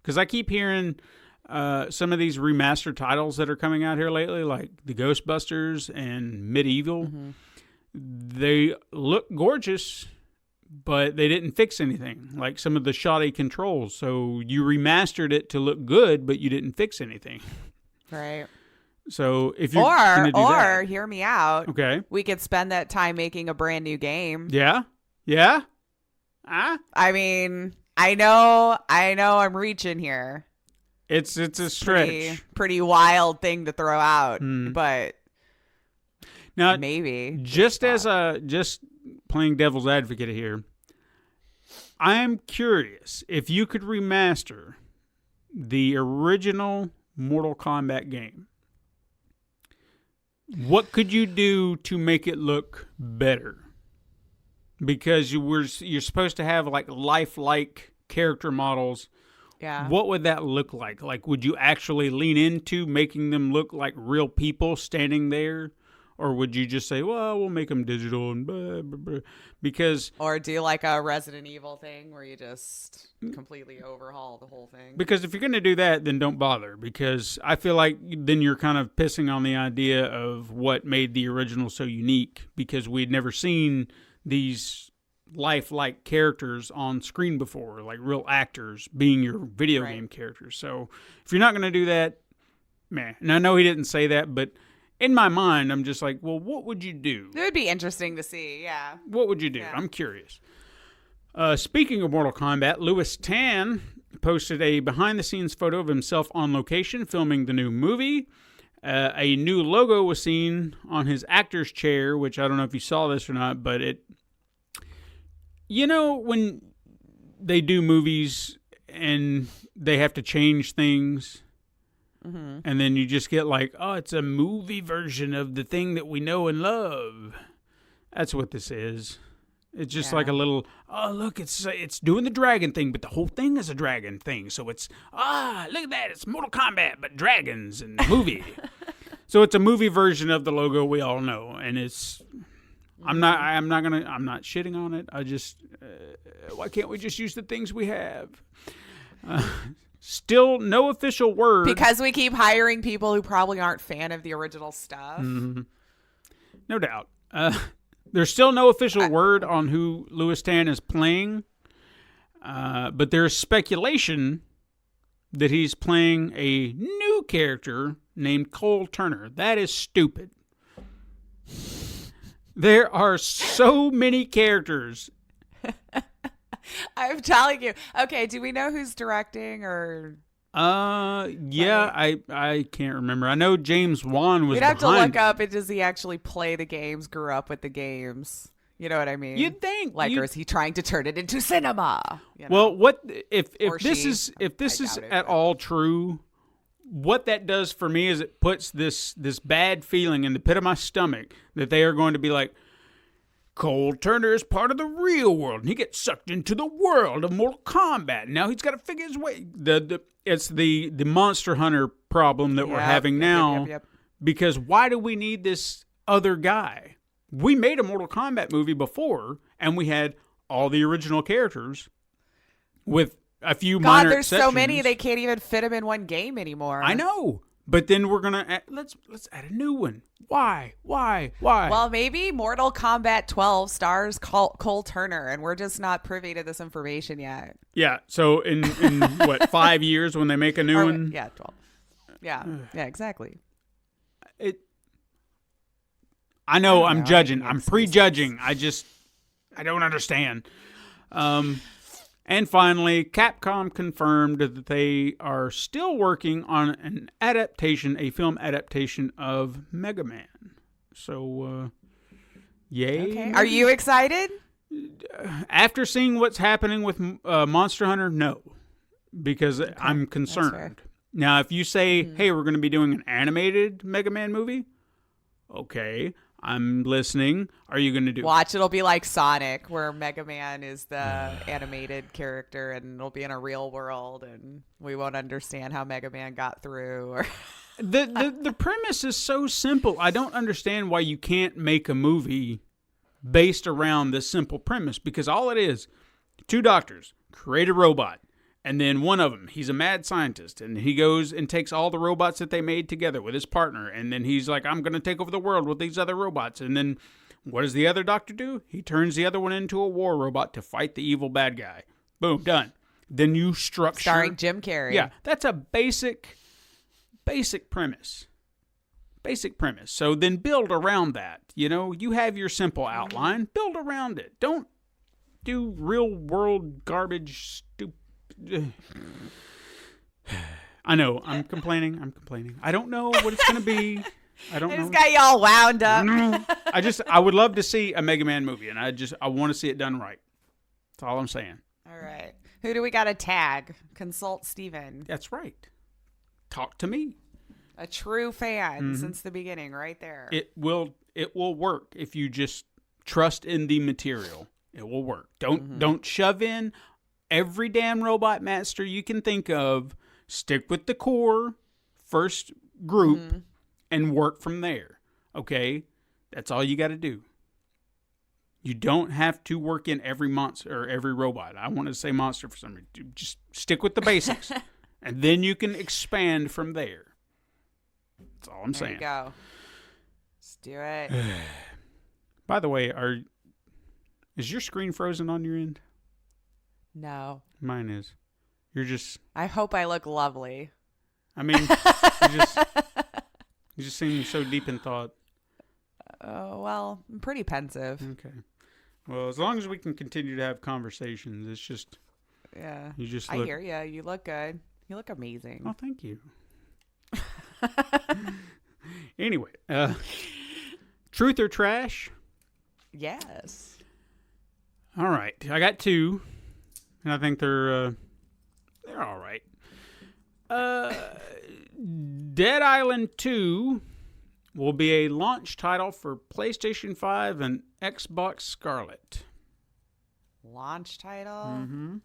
Because I keep hearing some of these remastered titles that are coming out here lately, like the Ghostbusters and Medieval. Mm-hmm. They look gorgeous, but they didn't fix anything, like some of the shoddy controls. So you remastered it to look good, but you didn't fix anything. Right. So if you're gonna do that, hear me out. Okay. We could spend that time making a brand new game. Yeah. Yeah. I mean, I know I'm reaching here. It's a stretch. Pretty wild thing to throw out, but now maybe just playing devil's advocate here, I am curious if you could remaster the original Mortal Kombat game. What could you do to make it look better? Because you're supposed to have like lifelike character models. Yeah. What would that look like? Like, would you actually lean into making them look like real people standing there? Or would you just say, well, we'll make them digital and blah, blah, blah, because... Or do like a Resident Evil thing where you just completely overhaul the whole thing? Because if you're going to do that, then don't bother. Because I feel like then you're kind of pissing on the idea of what made the original so unique. Because we'd never seen these lifelike characters on screen before. Like real actors being your video game characters. So if you're not going to do that, man. And I know he didn't say that, but... In my mind, I'm just like, well, what would you do? It would be interesting to see, yeah. What would you do? Yeah. I'm curious. Speaking of Mortal Kombat, Louis Tan posted a behind-the-scenes photo of himself on location filming the new movie. A new logo was seen on his actor's chair, which I don't know if you saw this or not, but it... You know, when they do movies and they have to change things... Mm-hmm. And then you just get like, oh, it's a movie version of the thing that we know and love. That's what this is. It's just like a little, oh, look, it's doing the dragon thing, but the whole thing is a dragon thing. So it's, look at that. It's Mortal Kombat, but dragons and movie. So it's a movie version of the logo we all know. And it's, I'm not shitting on it. I just, why can't we just use the things we have? Still no official word. Because we keep hiring people who probably aren't fan of the original stuff. Mm-hmm. No doubt. There's still no official word on who Louis Tan is playing. But there's speculation that he's playing a new character named Cole Turner. That is stupid. There are so many characters I'm telling you. Okay, do we know who's directing or? Yeah, I can't remember. I know James Wan was We'd have to behind look up. Does he actually play the games? Grew up with the games? You know what I mean? You'd think, like, or is he trying to turn it into cinema? You know? Well, what if Or this she. is if this I is doubt it, at but- all true? What that does for me is it puts this bad feeling in the pit of my stomach that they are going to be like, Cole Turner is part of the real world, and he gets sucked into the world of Mortal Kombat. And now he's got to figure his way. It's the Monster Hunter problem that we're having now. Yep. Because why do we need this other guy? We made a Mortal Kombat movie before, and we had all the original characters with a few minor there's so exceptions. many they can't even fit them in one game anymore. I know, but then we're gonna let's add a new one. Why? Well, maybe Mortal Kombat 12 stars Cole Turner, and we're just not privy to this information yet. Yeah. So in what 5 years when they make a new one? Yeah, 12. Yeah, exactly. I know. I I'm don't know. judging. I I'm think prejudging. I don't understand. And finally, Capcom confirmed that they are still working on a film adaptation of Mega Man. So, yay. Okay. Are you excited? After seeing what's happening with Monster Hunter, no. Because I'm fair. concerned. Now, if you say, hey, we're going to be doing an animated Mega Man movie, okay, I'm listening. Are you going to do Watch, it'll be like Sonic, where Mega Man is the animated character, and it'll be in a real world, and we won't understand how Mega Man got through. Or The premise is so simple. I don't understand why you can't make a movie based around this simple premise, because all it is, two doctors create a robot, and then one of them, he's a mad scientist, and he goes and takes all the robots that they made together with his partner, and then he's like, I'm going to take over the world with these other robots. And then what does the other doctor do? He turns the other one into a war robot to fight the evil bad guy. Boom, done. Then you structure... starring Jim Carrey. Yeah, that's a basic premise. Basic premise. So then build around that. You know, you have your simple outline. Build around it. Don't do real world garbage, stupid... I know. I'm complaining. I don't know what it's going to be. I don't know. This got y'all wound up. I would love to see a Mega Man movie, and I want to see it done right. That's all I'm saying. All right. Who do we got to tag? Consult Steven. That's right. Talk to me. A true fan since the beginning, right there. It will work if you just trust in the material. It will work. Don't shove in every damn robot master you can think of. Stick with the core first group and work from there. Okay? That's all you got to do. You don't have to work in every monster or every robot. I want to say monster for some reason. Just stick with the basics. And then you can expand from there. That's all I'm saying. There you go. Let's do it. By the way, is your screen frozen on your end? No. Mine is. You're just... I hope I look lovely. I mean, you just seem so deep in thought. Oh, well, I'm pretty pensive. Okay. Well, as long as we can continue to have conversations, it's just... Yeah. You just I look... hear you. You look good. You look amazing. Oh, thank you. Anyway, truth or trash? Yes. All right. I got two, and I think they're all right. Dead Island 2 will be a launch title for PlayStation 5 and Xbox Scarlet. Launch title? Mm-hmm.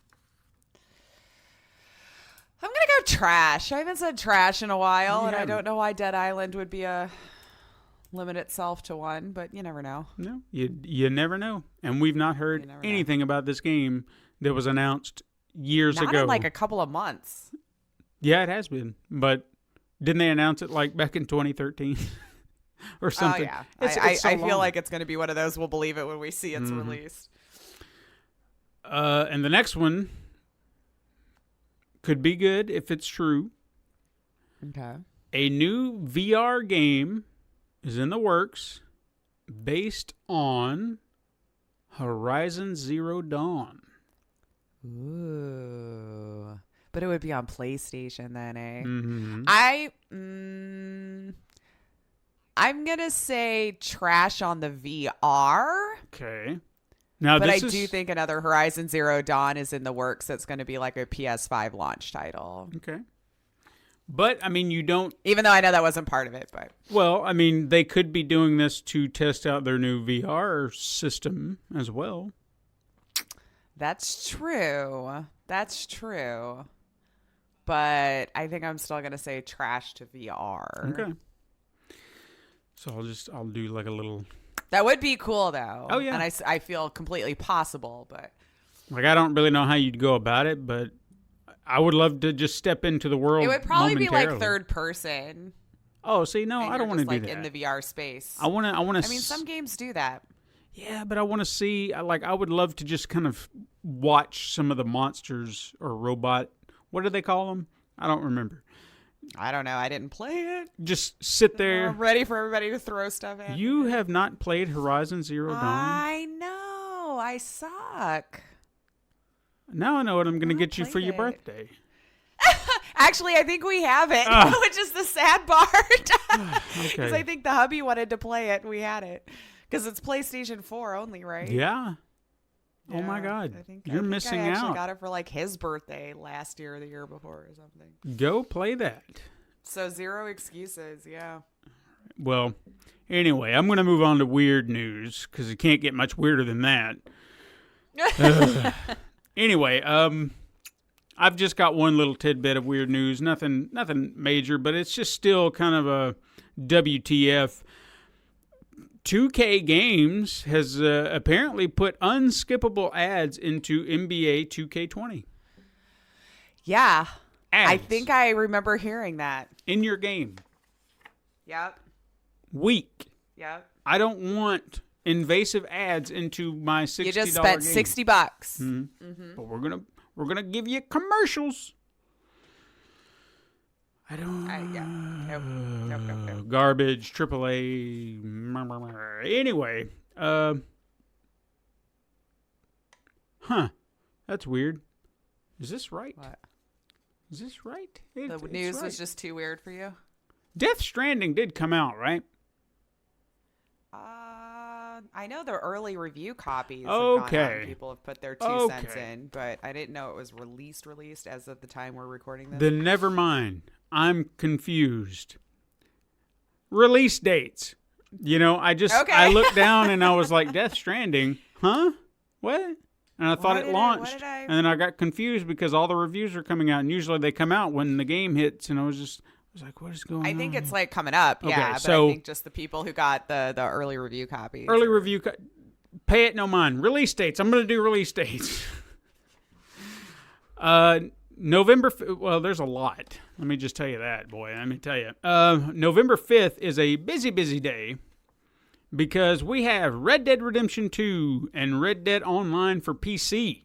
I'm going to go trash. I haven't said trash in a while, You and I haven't. don't know why Dead Island would be limit itself to one, but you never know. No, you never know. And we've not heard You never know. anything about this game that was announced years Not ago. in like a couple of months. Yeah, it has been. But didn't they announce it like back in 2013 or something? Oh, yeah. It's so I feel long. like it's going to be one of those we'll believe it when we see it's released. And the next one could be good if it's true. Okay. A new VR game is in the works based on Horizon Zero Dawn. Ooh. But it would be on PlayStation then, eh? Mm-hmm. I'm going to say trash on the VR. Okay. Now, But I do think another Horizon Zero Dawn is in the works. That's going to be like a PS5 launch title. Okay. But, I mean, you don't... Even though I know that wasn't part of it, but... Well, I mean, they could be doing this to test out their new VR system as well. That's true. That's true. But I think I'm still going to say trash to VR. Okay. So I'll do like a little... That would be cool, though. Oh, yeah. And I feel completely possible, but... Like, I don't really know how you'd go about it, but I would love to just step into the world It would probably be like momentarily. third person. Oh, see, no, I don't want to do like that. in the VR space. I want to. I mean, some games do that. Yeah, but I want to see. I would love to just kind of watch some of the monsters or robot. What do they call them? I don't remember. I don't know. I didn't play it. Just sit there. I'm ready for everybody to throw stuff at. You have not played Horizon Zero Dawn. I know. I suck. Now I know what I'm going to get you for played your it. birthday. Actually, I think we have it, which is the sad part. Because Okay. I think the hubby wanted to play it, and we had it. Because it's PlayStation 4 only, right? Yeah. Oh my Yeah, God. I think You're missing I actually out. got it for like his birthday last year or the year before or something. Go play that. So zero excuses, yeah. Well, anyway, I'm going to move on to weird news because it can't get much weirder than that. Anyway, I've just got one little tidbit of weird news. Nothing major, but it's just still kind of a WTF. 2K Games has apparently put unskippable ads into NBA 2K20. Yeah. I Ads think I remember hearing that. in your game. Yep. Weak. Yep. I don't want invasive ads into my $60 You just spent game. $60. But we're gonna give you commercials. I don't. Yeah. Nope. Garbage. AAA. Anyway. That's weird. Is this right? What? Is this right? The It's news right. was just too weird for you? Death Stranding did come out, right? I know the early review copies have Okay. gone out and people have put their 2 cents Okay. in, but I didn't know it was released as of the time we're recording this. Then never mind. I'm confused. Release dates. You know, I looked down and I was like, Death Stranding, huh? What? And I thought it launched. And then I got confused because all the reviews are coming out, and usually they come out when the game hits, and I was like, what is going on? I think it's like coming up, Okay, yeah. But so- I think just the people who got the early review copies. Early review, pay it no mind. Release dates. I'm going to do release dates. November, well, there's a lot. Let me just tell you that, boy. Let me tell you. November 5th is a busy, busy day because we have Red Dead Redemption 2 and Red Dead Online for PC.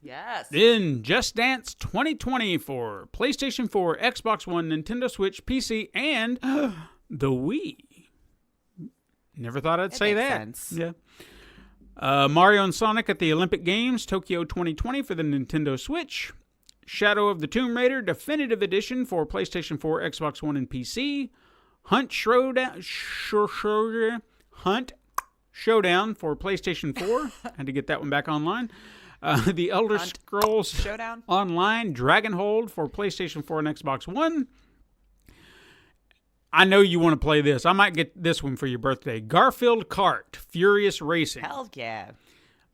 Yes. Then Just Dance 2020 for PlayStation 4, Xbox One, Nintendo Switch, PC, and the Wii. Never thought I'd say makes that. sense. Yeah. Mario and Sonic at the Olympic Games, Tokyo 2020 for the Nintendo Switch. Shadow of the Tomb Raider Definitive Edition for PlayStation 4, Xbox One, and PC. Hunt Showdown for PlayStation 4. Had to get that one back online. The Elder Scrolls Showdown Online Dragonhold for PlayStation 4 and Xbox One. I know you want to play this. I might get this one for your birthday. Garfield Kart Furious Racing. Hell yeah.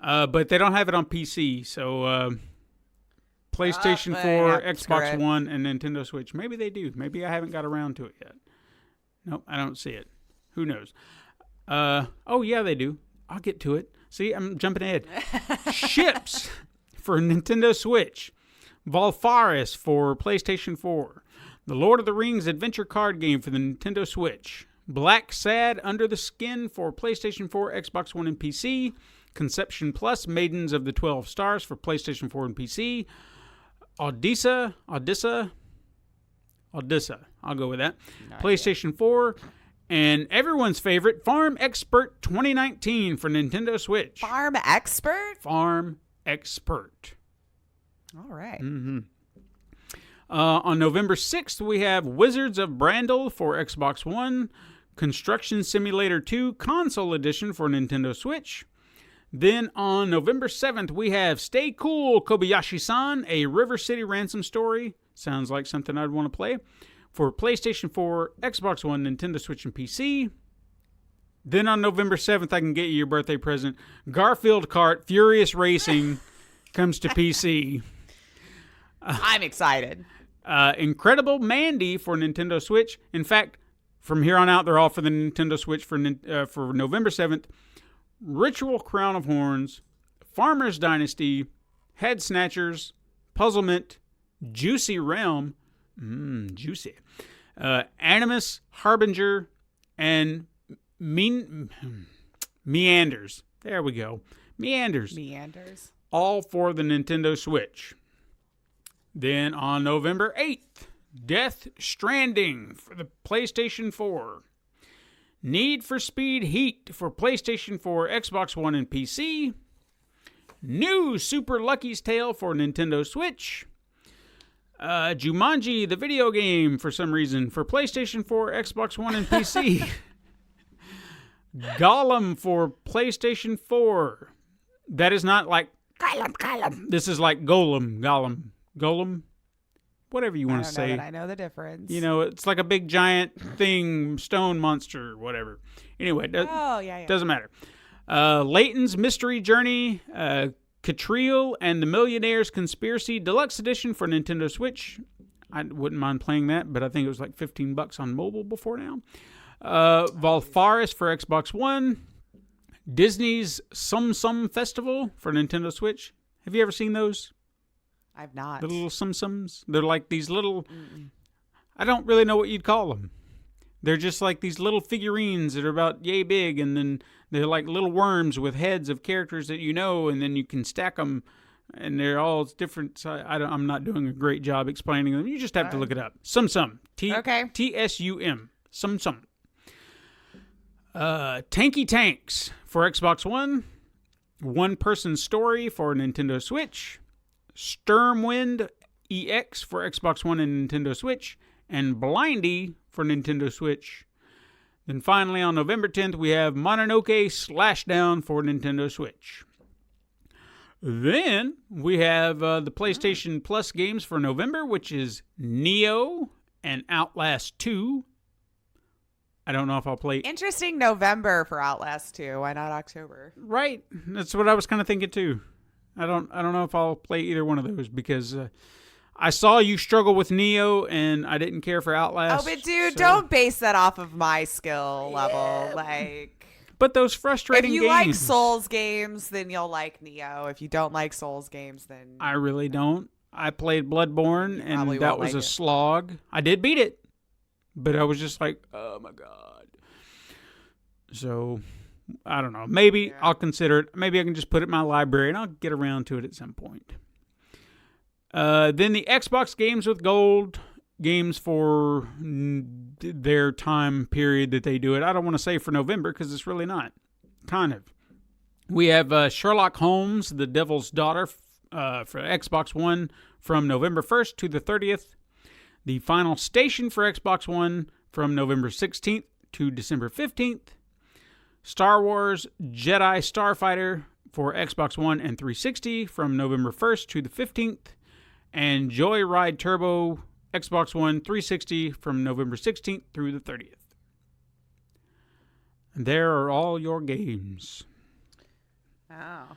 But they don't have it on PC, so PlayStation 4, yeah, screw Xbox it. One, and Nintendo Switch. Maybe they do. Maybe I haven't got around to it yet. Nope, I don't see it. Who knows? Oh, yeah, they do. I'll get to it. See, I'm jumping ahead. Ships for Nintendo Switch. Volfaris for PlayStation 4. The Lord of the Rings adventure card game for the Nintendo Switch. Black Sad Under the Skin for PlayStation 4, Xbox One, and PC. Conception Plus Maidens of the 12 Stars for PlayStation 4 and PC. Odessa. I'll go with that. PlayStation 4. And everyone's favorite, Farm Expert 2019 for Nintendo Switch. Farm Expert? Farm expert. All right. On November 6th, we have Wizards of Brandel for Xbox One, Construction Simulator 2 Console Edition for Nintendo Switch. Then on November 7th, we have Stay Cool Kobayashi-san, a River City Ransom story. Sounds like something I'd want to play. For PlayStation 4, Xbox One, Nintendo Switch, and PC. Then on November 7th, I can get you your birthday present. Garfield Kart Furious Racing comes to PC. I'm excited. Incredible Mandy for Nintendo Switch. In fact, from here on out, they're all for the Nintendo Switch for November 7th. Ritual Crown of Horns, Farmer's Dynasty, Head Snatchers, Puzzlement, Juicy Realm, juicy, Animus Harbinger, and Meanders. There we go. Meanders. All for the Nintendo Switch. Then on November 8th, Death Stranding for the PlayStation 4. Need for Speed Heat for PlayStation 4, Xbox One, and PC. New Super Lucky's Tale for Nintendo Switch. Jumanji, the video game, for some reason, for PlayStation 4, Xbox One, and PC. Gollum for PlayStation 4. That is not like Gollum. This is like Golem. Whatever you want to say. I know the difference. You know, it's like a big giant thing, stone monster, whatever. Anyway, doesn't matter. Layton's Mystery Journey, Catriel and the Millionaire's Conspiracy Deluxe Edition for Nintendo Switch. I wouldn't mind playing that, but I think it was like $15 on mobile before now. Valfaris for Xbox One. Disney's Sum Festival for Nintendo Switch. Have you ever seen those? I've not. The little sums. They're like these little... I don't really know what you'd call them. They're just like these little figurines that are about yay big, and then they're like little worms with heads of characters that you know, and then you can stack them, and they're all different. So I'm not doing a great job explaining them. You just have to look it up. Sum. T-S-U-M. Sum. Tanky Tanks for Xbox One. One Person Story for Nintendo Switch. Stormwind EX for Xbox One and Nintendo Switch, and Blindy for Nintendo Switch. Then finally on November 10th, we have Mononoke Slashdown for Nintendo Switch. Then we have the PlayStation Plus games for November, which is Neo and Outlast 2. I don't know if I'll play... Interesting November for Outlast 2. Why not October? Right. That's what I was kind of thinking too. I don't know if I'll play either one of those because I saw you struggle with Neo and I didn't care for Outlast. Oh, but dude, don't base that off of my skill level. But those frustrating games. If you like Souls games, then you'll like Neo. If you don't like Souls games, then... I really don't. I played Bloodborne and that was a slog. I did beat it, but I was just like, oh my God. So... I don't know. Maybe I'll consider it. Maybe I can just put it in my library and I'll get around to it at some point. Then the Xbox Games with Gold games for their time period that they do it. I don't want to say for November because it's really not. Kind of. We have Sherlock Holmes, The Devil's Daughter for Xbox One from November 1st to the 30th. The Final Station for Xbox One from November 16th to December 15th. Star Wars Jedi Starfighter for Xbox One and 360 from November 1st to the 15th. And Joyride Turbo Xbox One 360 from November 16th through the 30th. And there are all your games. Oh.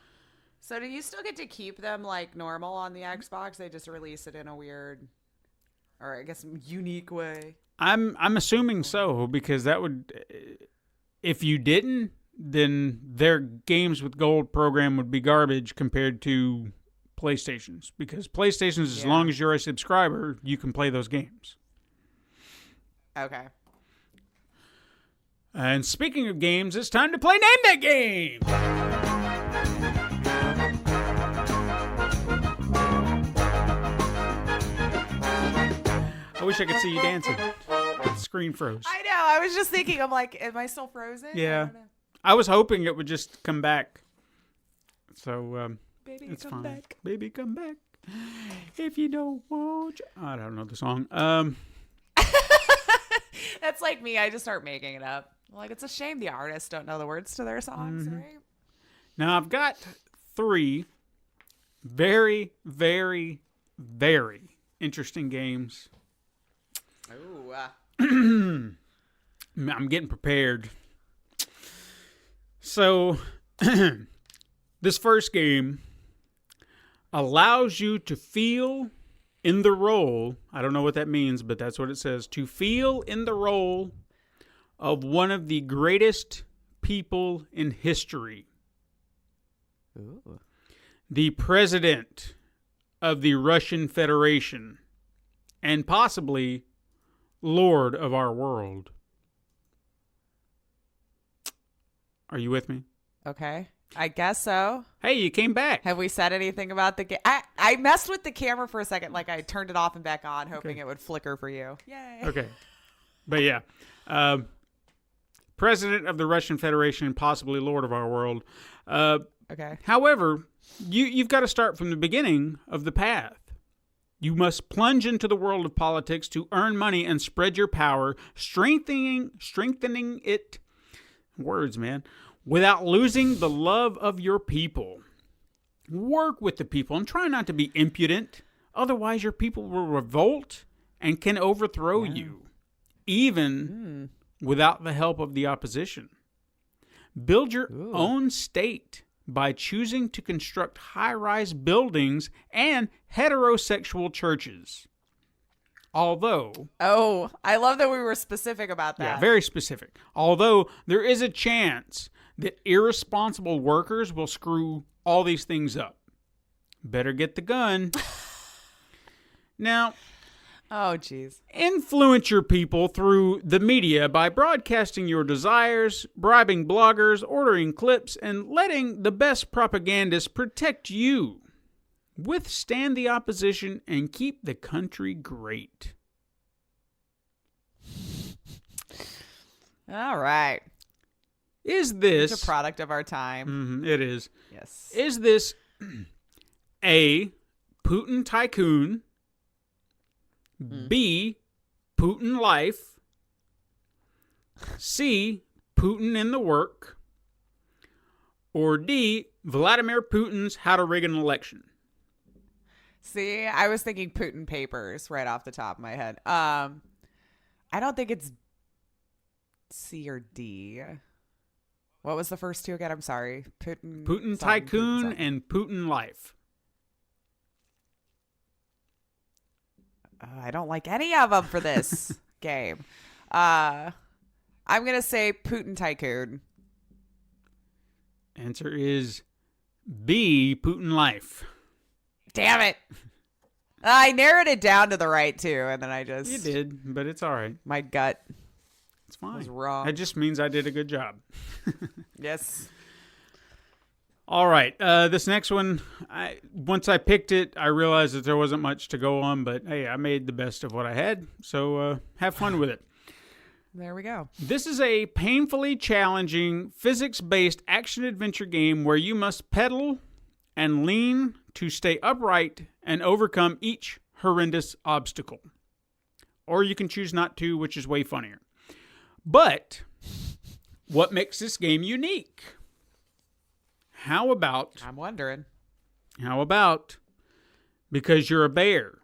So do you still get to keep them like normal on the Xbox? They just release it in a weird, or I guess unique way? I'm assuming so, because that would... If you didn't, then their Games with Gold program would be garbage compared to PlayStation's. Because PlayStation's, as long as you're a subscriber, you can play those games. Okay. And speaking of games, it's time to play Name That Game! I wish I could see you dancing. The screen froze. I know. I was just thinking, I'm like, am I still frozen? Yeah. I was hoping it would just come back. So, Baby, It's come fine. back. Baby, come back. If you don't want... I don't know the song. That's like me. I just start making it up. Like, it's a shame the artists don't know the words to their songs, right? Now, I've got 3 very, very, very interesting games. Ooh. I'm getting prepared. So, this first game allows you to feel in the role. I don't know what that means, but that's what it says. To feel in the role of one of the greatest people in history. Ooh. The president of the Russian Federation, and possibly Lord of our world. Are you with me? Okay. I guess so. Hey, you came back. Have we said anything about the game? I messed with the camera for a second. Like, I turned it off and back on, hoping it would flicker for you. Yay. Okay. But yeah. President of the Russian Federation, possibly Lord of our world. Okay. However, you've got to start from the beginning of the path. You must plunge into the world of politics to earn money and spread your power, strengthening it. Words, man. Without losing the love of your people. Work with the people and try not to be impudent. Otherwise, your people will revolt and can overthrow you, even without the help of the opposition. Build your own state by choosing to construct high-rise buildings and heterosexual churches. Although... Oh, I love that we were specific about that. Yeah, very specific. Although there is a chance that irresponsible workers will screw all these things up. Better get the gun. Now... Oh, jeez. Influence your people through the media by broadcasting your desires, bribing bloggers, ordering clips, and letting the best propagandists protect you. Withstand the opposition and keep the country great. All right. Is this... It's a product of our time. It is. Yes. Is this A, Putin tycoon, B, Putin life, C, Putin in the work, or D, Vladimir Putin's how to rig an election? See, I was thinking Putin papers right off the top of my head. I don't think it's C or D. What was the first two again? I'm sorry. Putin tycoon and Putin life. I don't like any of them for this game. I'm going to say Putin tycoon. Answer is B, Putin life. Damn it. I narrowed it down to the right, too, and then I just... You did, but it's all right. My gut It's fine. was wrong. That just means I did a good job. Yes. All right. This next one, once I picked it, I realized that there wasn't much to go on, but hey, I made the best of what I had, so have fun with it. There we go. This is a painfully challenging, physics-based action-adventure game where you must pedal and lean to stay upright and overcome each horrendous obstacle. Or you can choose not to, which is way funnier. But what makes this game unique? How about, I'm wondering. because you're a bear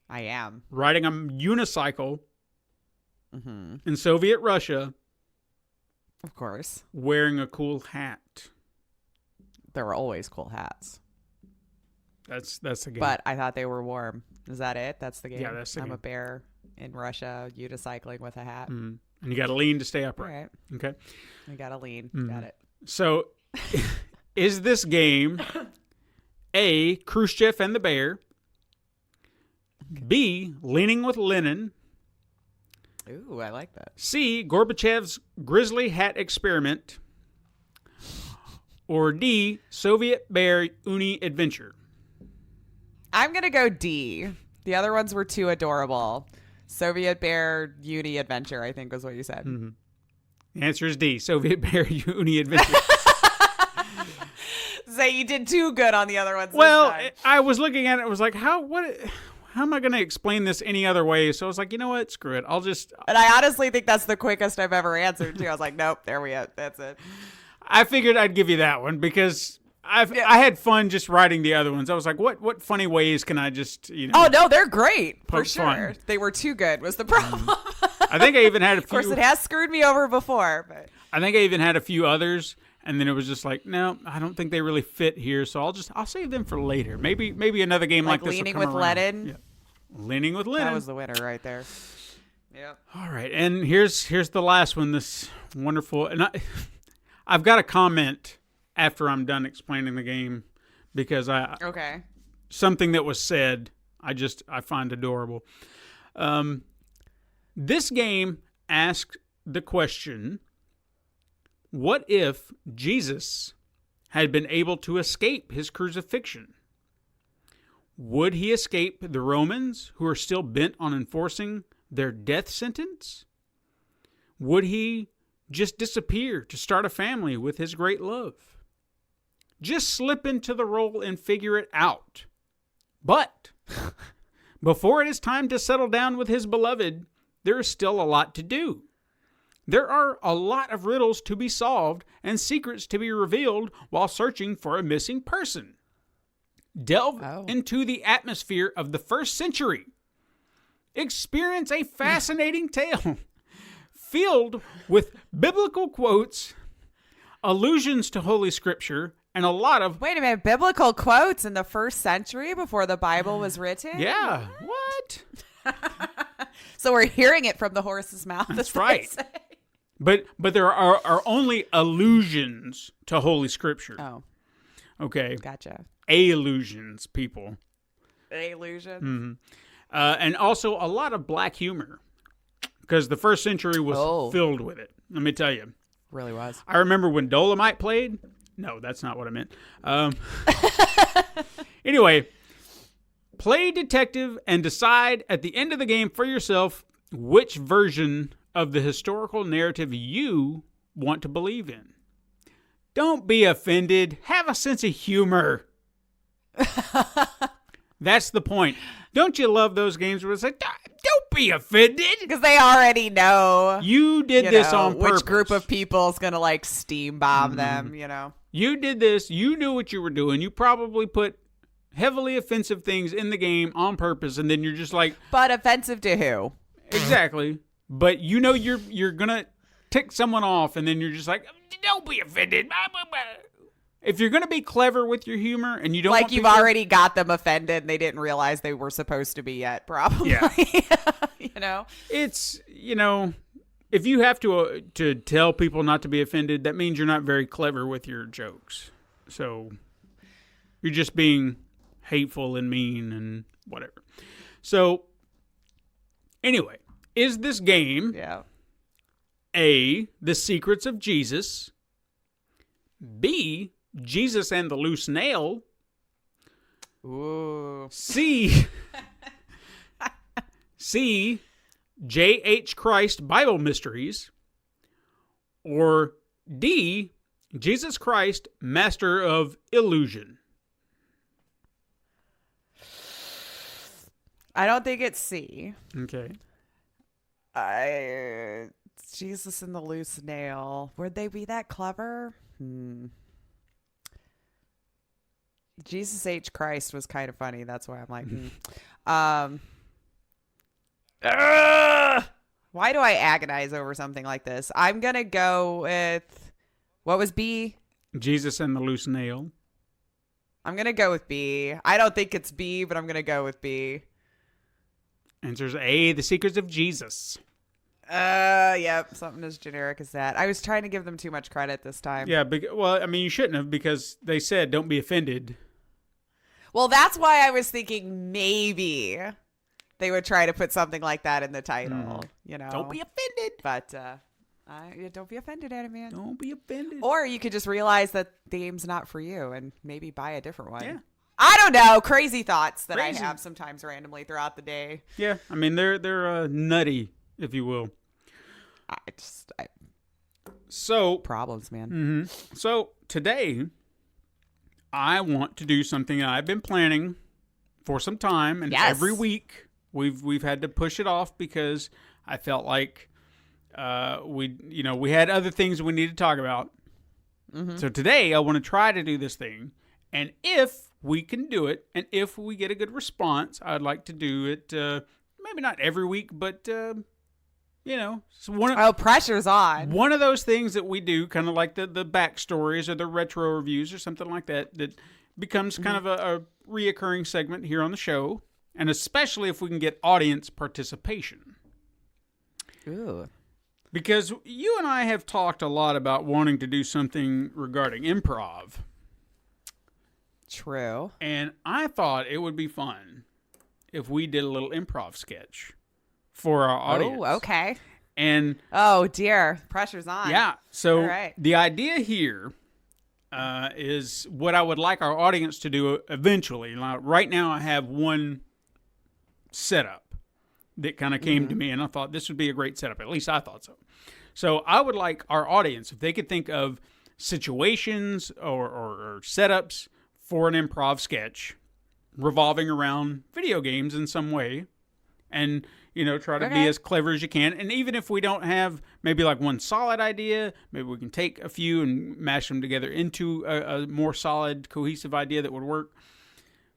I am. riding a unicycle in Soviet Russia, Of course. wearing a cool hat? There were always cool hats. That's the game. But I thought they were warm. Is that it? That's the game? Yeah, that's the I'm game. a bear in Russia, unicycling with a hat. And you got to lean to stay All upright. right. Okay. I got to lean. Got it. So, is this game A, Khrushchev and the Bear, B, Leaning with Lenin, Ooh, I like that. C, Gorbachev's Grizzly Hat Experiment, or D, Soviet Bear Uni Adventure? I'm going to go D. The other ones were too adorable. Soviet Bear Uni Adventure, I think was what you said. The answer is D, Soviet Bear Uni Adventure. say you did too good on the other ones. Well, this time. I was looking at it. I was like, how am I going to explain this any other way? So I was like, you know what? Screw it. And I honestly think that's the quickest I've ever answered too. I was like, nope, there we go. That's it. I figured I'd give you that one because I had fun just writing the other ones. I was like, what funny ways can I just, Oh, no, they're great. For poke sure. fun. They were too good was the problem. I think I even had a few. Of course, it has screwed me over before. But I think I even had a few others. And then it was just like, no, I don't think they really fit here. So I'll save them for later. Maybe another game like this will Leaning come with around. Lenin. Yeah. Leaning with Lenin. That was the winner right there. Yep. All right, and here's the last one. This wonderful, and I've got a comment after I'm done explaining the game because Okay. something that was said I find adorable. This game asked the question: what if Jesus had been able to escape his crucifixion? Would he escape the Romans, who are still bent on enforcing their death sentence? Would he just disappear to start a family with his great love? Just slip into the role and figure it out. But before it is time to settle down with his beloved, there is still a lot to do. There are a lot of riddles to be solved and secrets to be revealed while searching for a missing person. Delve into the atmosphere of the first century. Experience a fascinating tale filled with biblical quotes, allusions to Holy Scripture, and a lot of... Wait a minute. Biblical quotes in the first century before the Bible was written? Yeah. What? So we're hearing it from the horse's mouth. That's right. But there are only allusions to Holy Scripture. Oh. Okay. Gotcha. Allusions, people. Allusions. Mm-hmm. And also a lot of black humor, because the first century was filled with it. Let me tell you. Really was. I remember when Dolomite played. No, that's not what I meant. Anyway, play detective and decide at the end of the game for yourself which version of the historical narrative you want to believe in. Don't be offended. Have a sense of humor. That's the point. Don't you love those games where it's like, don't be offended? Because they already know. You did this on purpose. Which group of people is going to like steam bomb them, you know? You did this. You knew what you were doing. You probably put heavily offensive things in the game on purpose, and then you're just like... But offensive to who? Exactly. But you know you're going to tick someone off, and then you're just like, don't be offended. If you're going to be clever with your humor and you don't like you've already got them offended and they didn't realize they were supposed to be yet, probably. Yeah. You know? It's, if you have to tell people not to be offended, that means you're not very clever with your jokes. So you're just being hateful and mean and whatever. So anyway, is this game A, The Secrets of Jesus, B, Jesus and the Loose Nail, Ooh. C, J.H. Christ Bible Mysteries, or D, Jesus Christ, Master of Illusion? I don't think it's C. Okay. Jesus and the Loose Nail. Would they be that clever? Jesus H. Christ was kind of funny. That's why I'm like, why do I agonize over something like this? I'm going to go with, what was B? Jesus and the Loose Nail. I'm going to go with B. I don't think it's B, but I'm going to go with B. Answer's A, The Secrets of Jesus. Yep, something as generic as that. I was trying to give them too much credit this time. Yeah, well, I mean, you shouldn't have, because they said don't be offended. Well, that's why I was thinking maybe they would try to put something like that in the title, you know. Don't be offended. But don't be offended at it, man. Don't be offended. Or you could just realize that the game's not for you and maybe buy a different one. Yeah. I don't know. Crazy thoughts that Crazy. I have sometimes randomly throughout the day. Yeah, I mean, they're nutty, if you will. So So problems, man. So today, I want to do something that I've been planning for some time, and Yes. every week we've had to push it off because I felt like we had other things we needed to talk about. Mm-hmm. So today I want to try to do this thing, and if we can do it, and if we get a good response, I'd like to do it. Maybe not every week, but so pressure's on. one of those things that we do, kind of like the backstories or the retro reviews or something like that becomes kind of a reoccurring segment here on the show, and especially if we can get audience participation. Ooh. Because you and I have talked a lot about wanting to do something regarding improv. True. And I thought it would be fun if we did a little improv sketch for our audience. Oh, okay. And oh dear, pressure's on. yeah, so all right. The idea here is what I would like our audience to do eventually. Like, right now I have one setup that kind of came to me, and I thought this would be a great setup. At least I thought so. So I would like our audience, if they could think of situations or setups for an improv sketch revolving around video games in some way, and try to be as clever as you can. And even if we don't have maybe like one solid idea, maybe we can take a few and mash them together into a more solid, cohesive idea that would work.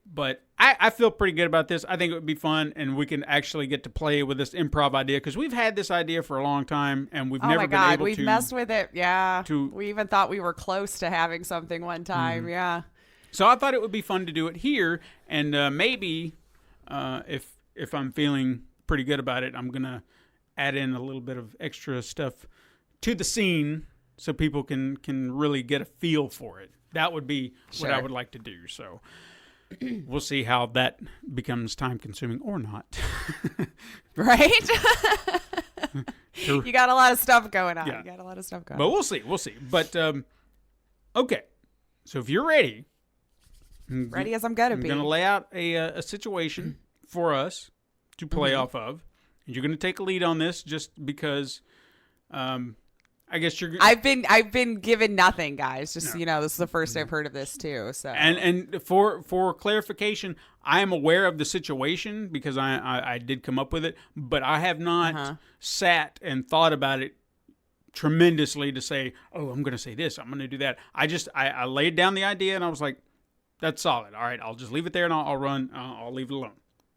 But I feel pretty good about this. I think it would be fun, and we can actually get to play with this improv idea, because we've had this idea for a long time, and we've never been able to. We've messed with it. Yeah. We even thought we were close to having something one time. Mm-hmm. Yeah. So I thought it would be fun to do it here, and maybe if I'm feeling pretty good about it, I'm gonna add in a little bit of extra stuff to the scene so people can really get a feel for it. That would be what I would like to do. So we'll see how that becomes time consuming or not. Right? You got a lot of stuff going on. Yeah. You got a lot of stuff going on. But we'll see. But okay. So if you're ready. Ready as I'm gonna be. I'm gonna lay out a situation for us to play off of, and you're gonna take a lead on this just because I guess you're. I've been given nothing, guys. Just this is the first I've heard of this too. So and for clarification, I am aware of the situation because I did come up with it, but I have not sat and thought about it tremendously to say, oh, I'm gonna say this, I'm gonna do that. I laid down the idea, and I was like, that's solid. All right, I'll just leave it there, and I'll run. I'll leave it alone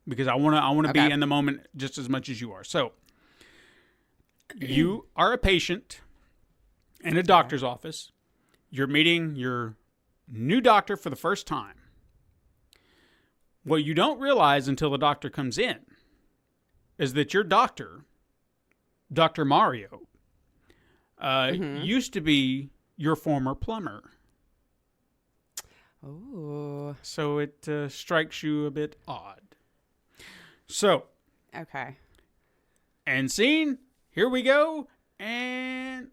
because I want to be in the moment just as much as you are. So you are a patient in a doctor's office. You're meeting your new doctor for the first time. What you don't realize until the doctor comes in is that your doctor, Dr. Mario, used to be your former plumber. Ooh. So it strikes you a bit odd. So. Okay. And scene. Here we go. And.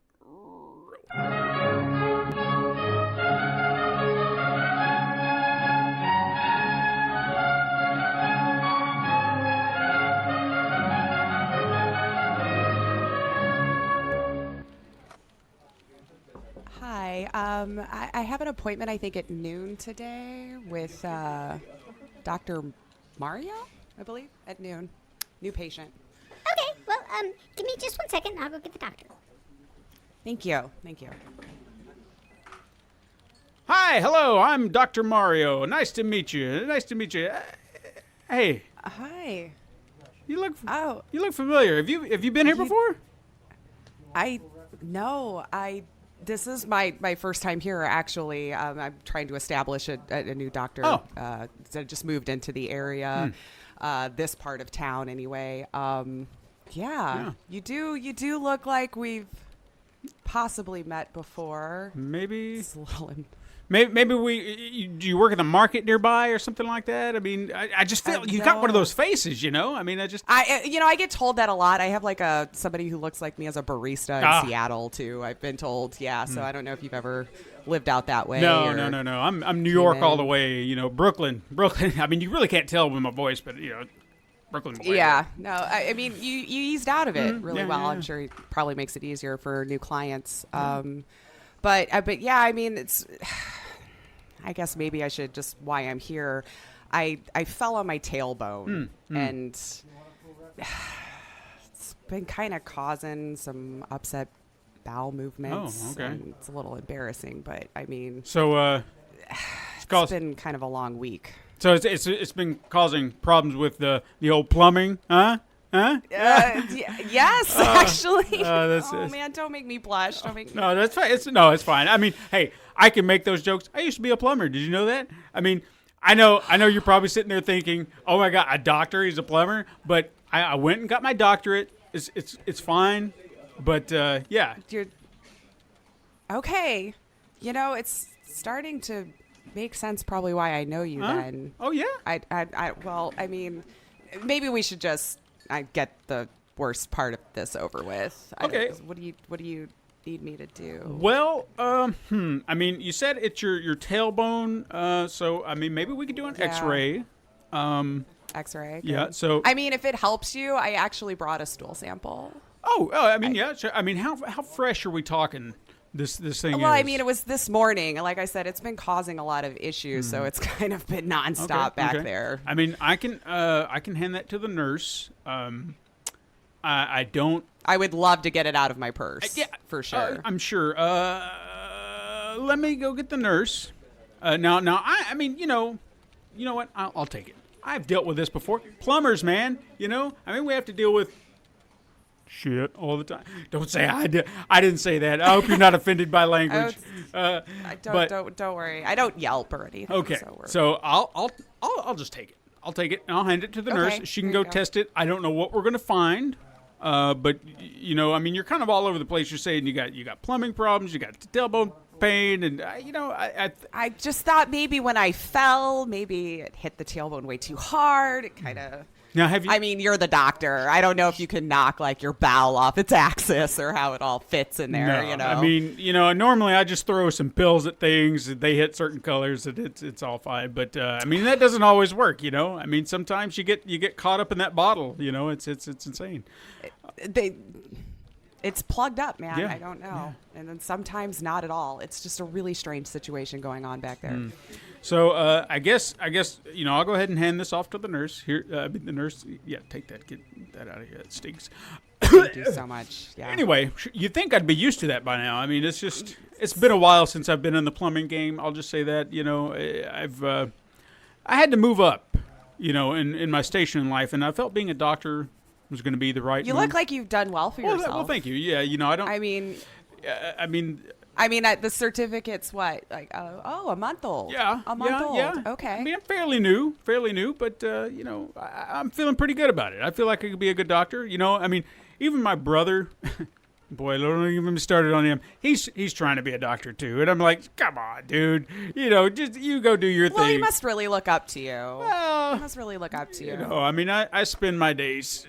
Hi. I have an appointment, I think, at noon today with Dr. Mario, I believe, at noon. New patient. Okay, well, give me just 1 second and I'll go get the doctor. Thank you. Thank you. Hi, hello, I'm Dr. Mario. Nice to meet you. Hey. Hi. You look familiar. Have you been here before? This is my first time here, actually. I'm trying to establish a new doctor. Oh. I just moved into the area, this part of town anyway. Yeah. You do look like we've possibly met before. Maybe. It's a little Maybe do you work at the market nearby or something like that? I mean, I just feel you got one of those faces, I mean, I get told that a lot. I have like somebody who looks like me as a barista in Seattle too. I've been told, so I don't know if you've ever lived out that way. No. I'm New York all the way. Brooklyn. I mean, you really can't tell with my voice, but Brooklyn. Yeah, no, I mean, you eased out of it really well. Yeah. I'm sure it probably makes it easier for new clients. But yeah, I mean, I guess maybe I should just why I'm here. I fell on my tailbone and it's been kind of causing some upset bowel movements. Oh, okay. And it's a little embarrassing, but I mean, So it's been kind of a long week. So it's been causing problems with the old plumbing, huh? Yes, actually. that's- oh man, don't make me blush. Don't make me. No, that's fine. It's fine. I mean, hey, I can make those jokes. I used to be a plumber. Did you know that? I mean, I know you're probably sitting there thinking, oh my God, a doctor? He's a plumber. But I went and got my doctorate. It's fine. But yeah. Okay. You know, it's starting to make sense. Probably why I know you then. Oh yeah. Well, I mean, maybe we should just get the worst part of this over with. Okay. What do you need me to do? Well, I mean, you said it's your tailbone. So I mean, maybe we could do an Yeah. X-ray. X-ray. Yeah. good. So. I mean, if it helps you, I actually brought a stool sample. I mean, yeah. Sure. I mean, how fresh are we talking? This thing. Well, is? I mean, it was this morning. Like I said, it's been causing a lot of issues, so it's kind of been nonstop back there. I mean, I can hand that to the nurse. I don't. I would love to get it out of my purse. Yeah, for sure. I'm sure. Let me go get the nurse. Now, I mean, you know what? I'll take it. I've dealt with this before. Plumbers, man. You know, I mean, we have to deal with shit all the time. Don't say I did. I didn't say that. I hope you're not offended by language. Don't worry. I don't yelp or anything. Okay. So I'll just take it. I'll take it and I'll hand it to the nurse. She can there go you go. test it. I don't know what we're gonna find. But you know, I mean, you're kind of all over the place. You're saying you got plumbing problems, you got tailbone pain, and I just thought maybe when I fell, maybe it hit the tailbone way too hard. It kind of. now have you? I mean, you're the doctor. I don't know if you can knock like your bowel off its axis or how it all fits in there. No, You know. I mean, you know, normally I just throw some pills at things. They hit certain colors, and it's all fine. But I mean, that doesn't always work. You know, I mean, sometimes you get caught up in that bottle. You know, it's insane. It's plugged up, man. Yeah. I don't know. And then sometimes not at all. It's just a really strange situation going on back there. So I guess you know, I'll go ahead and hand this off to the nurse here. The nurse, yeah, take that, get that out of here. It stinks. Thank you so much. Yeah. Anyway, you'd think I'd be used to that by now. I mean, it's been a while since I've been in the plumbing game. I'll just say that. You know, I had to move up, you know, in my station in life, and I felt being a doctor was going to be the right You move. look like you've done well for yourself. Well, thank you. Yeah, you know, I don't. I mean, I mean, the certificate's what? Like, a month old. yeah, A month old. Yeah. Okay. I mean, I'm fairly new, but you know, I'm feeling pretty good about it. I feel like I could be a good doctor. You know, I mean, even my brother. Boy, don't even get me started on him. He's trying to be a doctor too, and I'm like, come on, dude. You know, just you go do your Well, thing. he must really look up to you. Well, He must really look up to you. you know, I mean, I spend my days,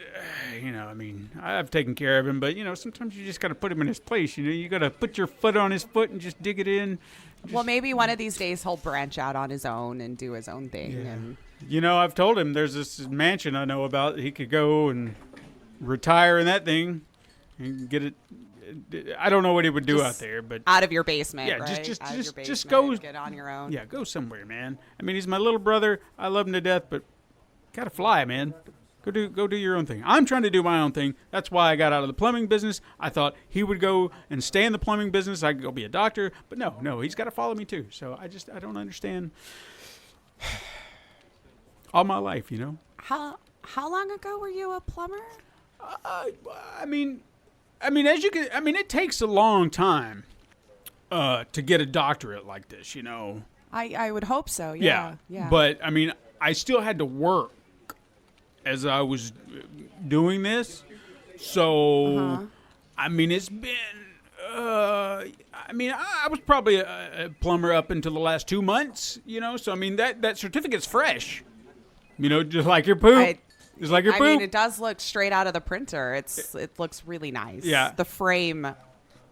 you know, I mean, I've taken care of him, but, you know, sometimes you just got to put him in his place. You know, you got to put your foot on his foot and just dig it in. Well, maybe one of these days he'll branch out on his own and do his own thing. And You know, I've told him there's this mansion I know about. He could go and retire in that thing and get it. I don't know what he would do Just out there, but out of your basement, Yeah, right? just Out of your just basement, go. get on your own. Yeah, go somewhere, man. I mean, he's my little brother. I love him to death, but gotta fly, man. Go do your own thing. I'm trying to do my own thing. That's why I got out of the plumbing business. I thought he would go and stay in the plumbing business. I could go be a doctor, but no, he's got to follow me too. So I don't understand. All my life, you know. How long ago were you a plumber? I mean, as you can, I mean, it takes a long time to get a doctorate like this, you know. I would hope so. Yeah. But I mean, I still had to work as I was doing this, so I mean, it's been. I mean, I was probably a plumber up until the last 2 months, you know. So I mean, that certificate's fresh, you know, just like your poop. Just like your poop. I mean, it does look straight out of the printer. It looks really nice. Yeah. The frame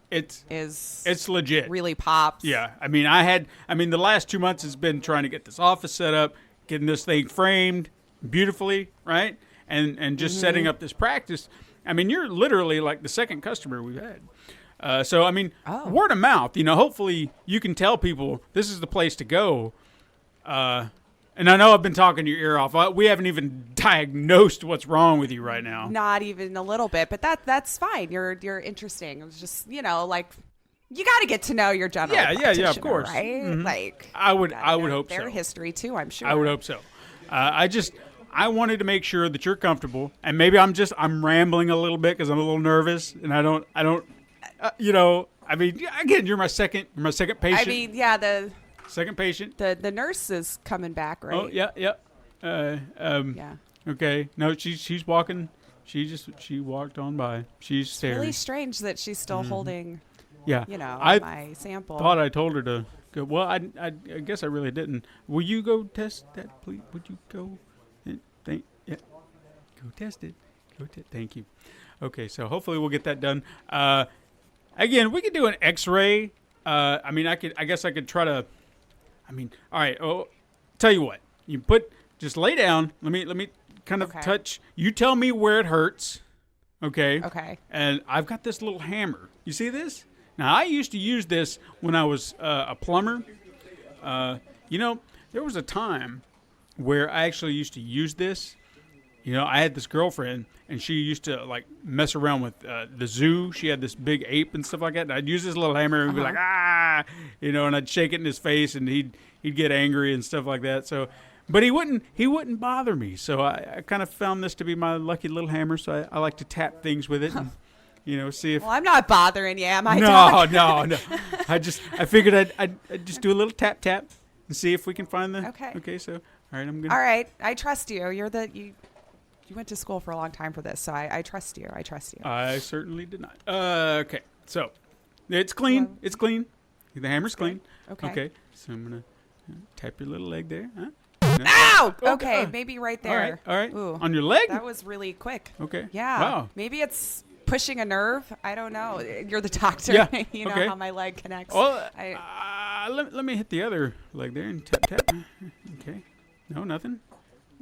it's is legit. really pops. Yeah. I mean, the last 2 months has been trying to get this office set up, getting this thing framed beautifully, right? And just setting up this practice. I mean, you're literally like the second customer we've had. So I mean, word of mouth. Hopefully you can tell people this is the place to go. And I know I've been talking your ear off. We haven't even diagnosed what's wrong with you right now. Not even a little bit, but that's fine. You're interesting. It was just like you got to get to know your general practitioner, of course, right? Mm-hmm. Like I would hope their so. history too. I'm sure. I would hope so. I wanted to make sure that you're comfortable, and maybe I'm rambling a little bit because I'm a little nervous, and I don't. I mean, again, you're my second patient. I mean, yeah, the second patient. The nurse is coming back, right? Oh yeah. Yeah. Okay. No, she's walking. She walked on by. She's staring. It's really strange that she's still holding. Yeah. My sample. Thought I told her to go. Well, I guess I really didn't. Will you go test that, please? Would you go? Yeah. Go test it. Thank you. Okay, so hopefully we'll get that done. Again, we could do an X-ray. I guess I could try to. All right. Oh, tell you what. Just lay down. Let me kind of touch. You tell me where it hurts. Okay. Okay. And I've got this little hammer. You see this? Now, I used to use this when I was a plumber. There was a time where I actually used to use this. I had this girlfriend, and she used to, mess around with the zoo. She had this big ape and stuff like that. And I'd use this little hammer and be like, and I'd shake it in his face, and he'd get angry and stuff like that. So, but he wouldn't bother me. So I kind of found this to be my lucky little hammer. So I like to tap things with it and, see if. Well, I'm not bothering you, am I? No. I figured I'd just do a little tap and see if we can find the. Okay. Okay. So, all right, I'm gonna. All right, I trust you. You went to school for a long time for this, so I trust you. I certainly did not. Okay, so it's clean. Hello? It's clean. The hammer's clean. Okay. So I'm gonna tap your little leg there. Huh? Ow! Oh, Okay, maybe right there. All right. Ooh, On your leg? that was really quick. Okay. Yeah. Wow. Maybe it's pushing a nerve. I don't know. You're the doctor. Yeah. You know Okay. how my leg connects. Well, let me hit the other leg there and tap. Okay. No, nothing.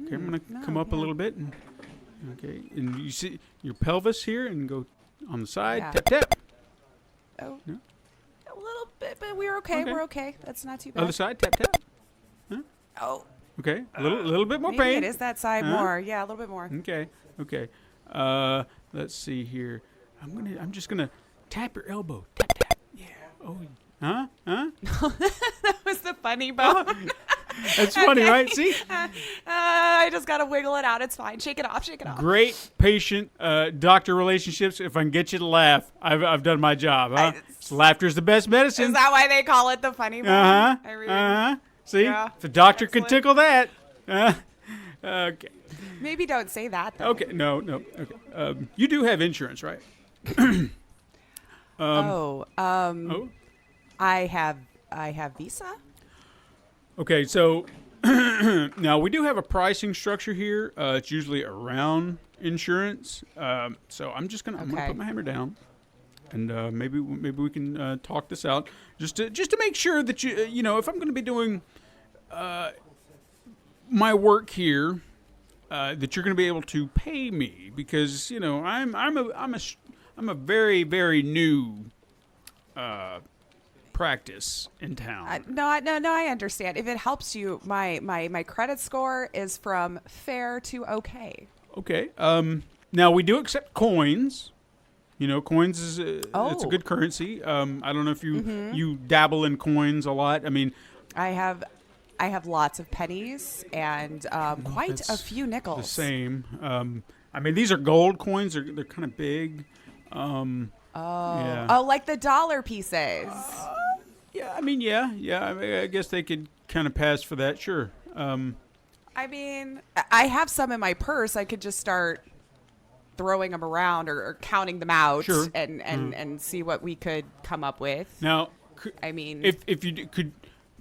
Okay, I'm gonna come up a little bit and. Okay, and you see your pelvis here, and go on the side. Yeah. Tap. Oh. No? A little bit, but we're okay. Okay. We're okay. That's not too bad. Other side. Tap. Oh. Okay, a little bit more Maybe pain. it is that side more. Yeah, a little bit more. Okay. Let's see here. I'm just gonna tap your elbow. Tap. Yeah. Oh. Huh? That was the funny bone. That's funny, right? See? I just gotta wiggle it out. It's fine. Shake it off. Great patient doctor relationships. If I can get you to laugh, I've done my job. Huh? Laughter's the best medicine. Is that why they call it the funny bone? See? Yeah. If a doctor can Excellent. tickle that. Okay. Maybe don't say that though. Okay. No. Okay. You do have insurance, right? Oh. Oh. I have Visa. Okay, so now we do have a pricing structure here. It's usually around insurance. So I'm gonna put my hammer down, and maybe we can talk this out just to make sure that if I'm going to be doing my work here, that you're going to be able to pay me because I'm a very, very new practice in town. No, I understand. If it helps you, my credit score is from fair to okay. Okay. Now we do accept coins. Coins is it's a good currency. I don't know if you dabble in coins a lot. I mean, I have lots of pennies and quite a few nickels. The same. I mean, these are gold coins. They're kind of big. Yeah. Oh, like the dollar pieces. Yeah. I mean, yeah. I guess they could kind of pass for that. Sure. I mean, I have some in my purse. I could just start throwing them around or counting them out Sure. and see what we could come up with. Now, I mean, if you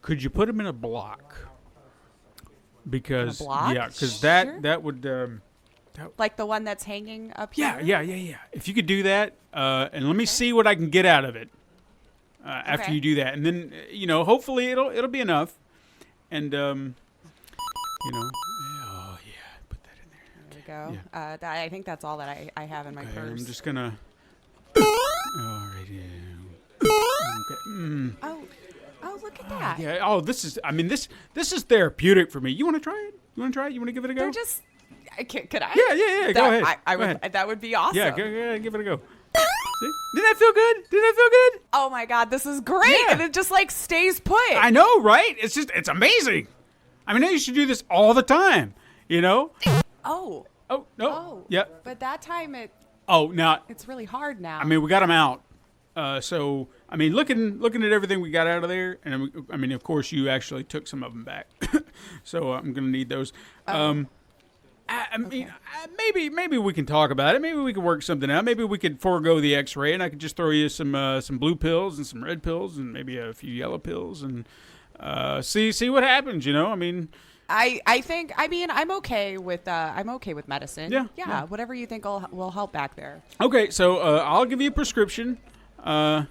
could you put them in a block? Because because Sure. that would like the one that's hanging up here. Yeah. If you could do that, and let me see what I can get out of it after Okay. you do that, and then hopefully it'll be enough, and oh yeah, put that in there. There we go. I think that's all that I have in my purse. I'm just gonna. All right, yeah. Oh, look at that. Yeah. Oh, this is therapeutic for me. You want to try it? You want to try it? You want to give it a go? They're just. Could I? Yeah. Go ahead. I Go would. ahead. That would be awesome. Yeah, give it a go. See? Didn't that feel good? Didn't that feel good? Oh my God, this is great, Yeah. and it just like stays put. I know, right? It's amazing. I mean, you should do this all the time. You know? Oh. Oh no. Oh. Yeah. But that time Oh, now. it's really hard now. I mean, we got them out. So, I mean, looking at everything we got out of there, and I mean, of course, you actually took some of them back. So I'm gonna need those. I mean, maybe we can talk about it. Maybe we can work something out. Maybe we could forego the X-ray, and I could just throw you some blue pills and some red pills, and maybe a few yellow pills, and see what happens. You know, I mean. I think I'm okay with medicine. Yeah. Whatever you think will help back there. Okay, so I'll give you a prescription, and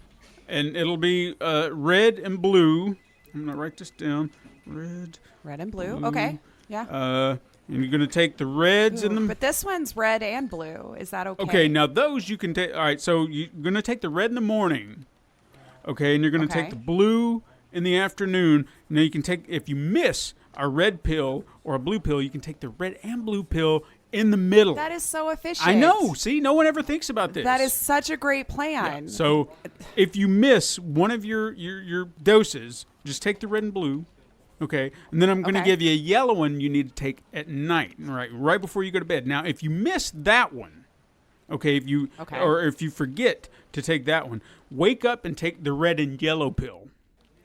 it'll be red and blue. I'm gonna write this down. Red and blue. Okay. Yeah. And you're gonna take the reds and the. But this one's red and blue. Is that okay? Okay, now those you can take. All right, so you're gonna take the red in the morning. Okay, and you're gonna take the blue in the afternoon. Now you can take, if you miss a red pill or a blue pill, you can take the red and blue pill in the middle. That is so efficient. I know. See, no one ever thinks about this. That is such a great plan. Yeah. So if you miss one of your doses, just take the red and blue. Okay, and then I'm going to give you a yellow one you need to take at night, right before you go to bed. Now, if you miss that one, okay, or if you forget to take that one, wake up and take the red and yellow pill.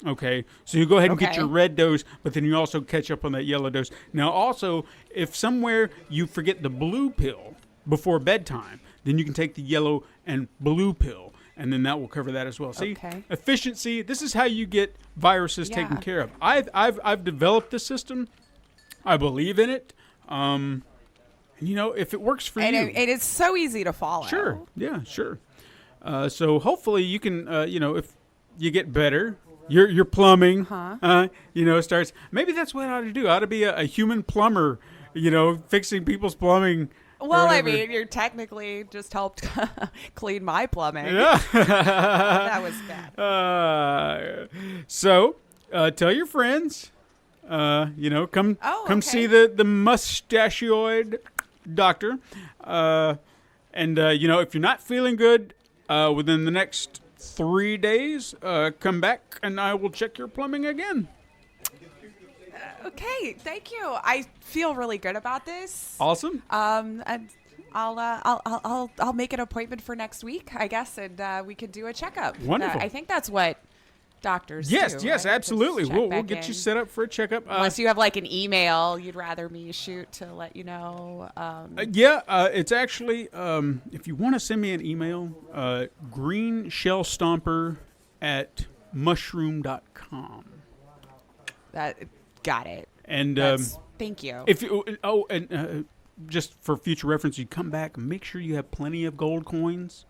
Okay, so you go ahead and get your red dose, but then you also catch up on that yellow dose. Now, also, if somewhere you forget the blue pill before bedtime, then you can take the yellow and blue pill, and then that will cover that as well. See, efficiency. This is how you get viruses taken care of. I've developed this system. I believe in it. And you know, if it works for you, it is so easy to follow. Sure. Yeah. Sure. So hopefully you can, you know, if you get better. Your plumbing, you know, starts. Maybe that's what I ought to do. I ought to be a human plumber, you know, fixing people's plumbing. Well, I mean, you're technically just helped clean my plumbing. Yeah. That was bad. So, tell your friends, you know, come see the mustachioid doctor. And, you know, if you're not feeling good within the next 3 days, come back and I will check your plumbing again. Okay, thank you. I feel really good about this. Awesome. And I'll make an appointment for next week, I guess, and we can do a checkup. Wonderful. I think that's what doctors do. Yes, right? absolutely. Just We'll get you set up for a checkup. Unless you have like an email you'd rather me shoot to let you know. It's actually, if you want to send me an email, greenshellstomper@mushroom.com. Got it. And thank you. If you just for future reference, you come back and make sure you have plenty of gold coins.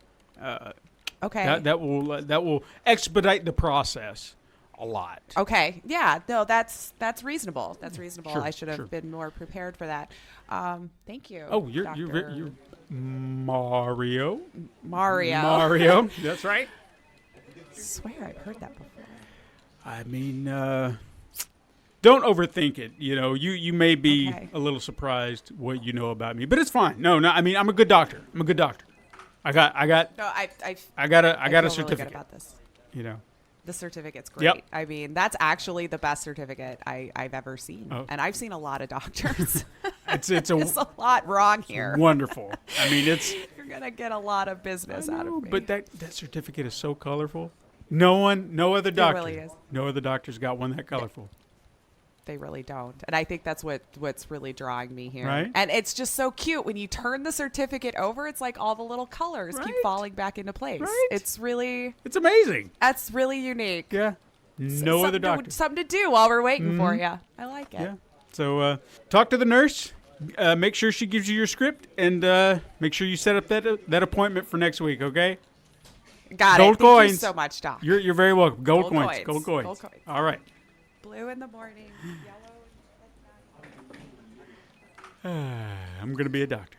Okay. That will expedite the process a lot. Okay. Yeah. No, that's reasonable. That's reasonable. Sure, I should have been more prepared for that. Thank you. Oh, you're Mario. Mario. That's right. I swear I've heard that before. I mean, don't overthink it. You know, you may be a little surprised what you know about me, but it's fine. No. I mean, I'm a good doctor. I got a certificate. Really good about this. You know, the certificate's great. Yep. I mean, that's actually the best certificate I've ever seen, and I've seen a lot of doctors. It's a lot wrong here. Wonderful. I mean, you're gonna get a lot of business out of me. But that certificate is so colorful. No other doctor. It really is. No other doctor's got one that colorful. They really don't. And I think that's what's really drawing me here. Right. And it's just so cute. When you turn the certificate over, it's like all the little colors keep falling back into place. Right. It's amazing. That's really unique. Yeah. No other doctor. Something to do while we're waiting for you. I like it. Yeah. So talk to the nurse. Make sure she gives you your script, and make sure you set up that appointment for next week, okay? Got Gold it. Thank coins. you so much, Doc. You're very welcome. Gold Gold coins. coins. Gold coins. Gold coins. All right. Blue in the morning, yellow at night. I'm going to be a doctor.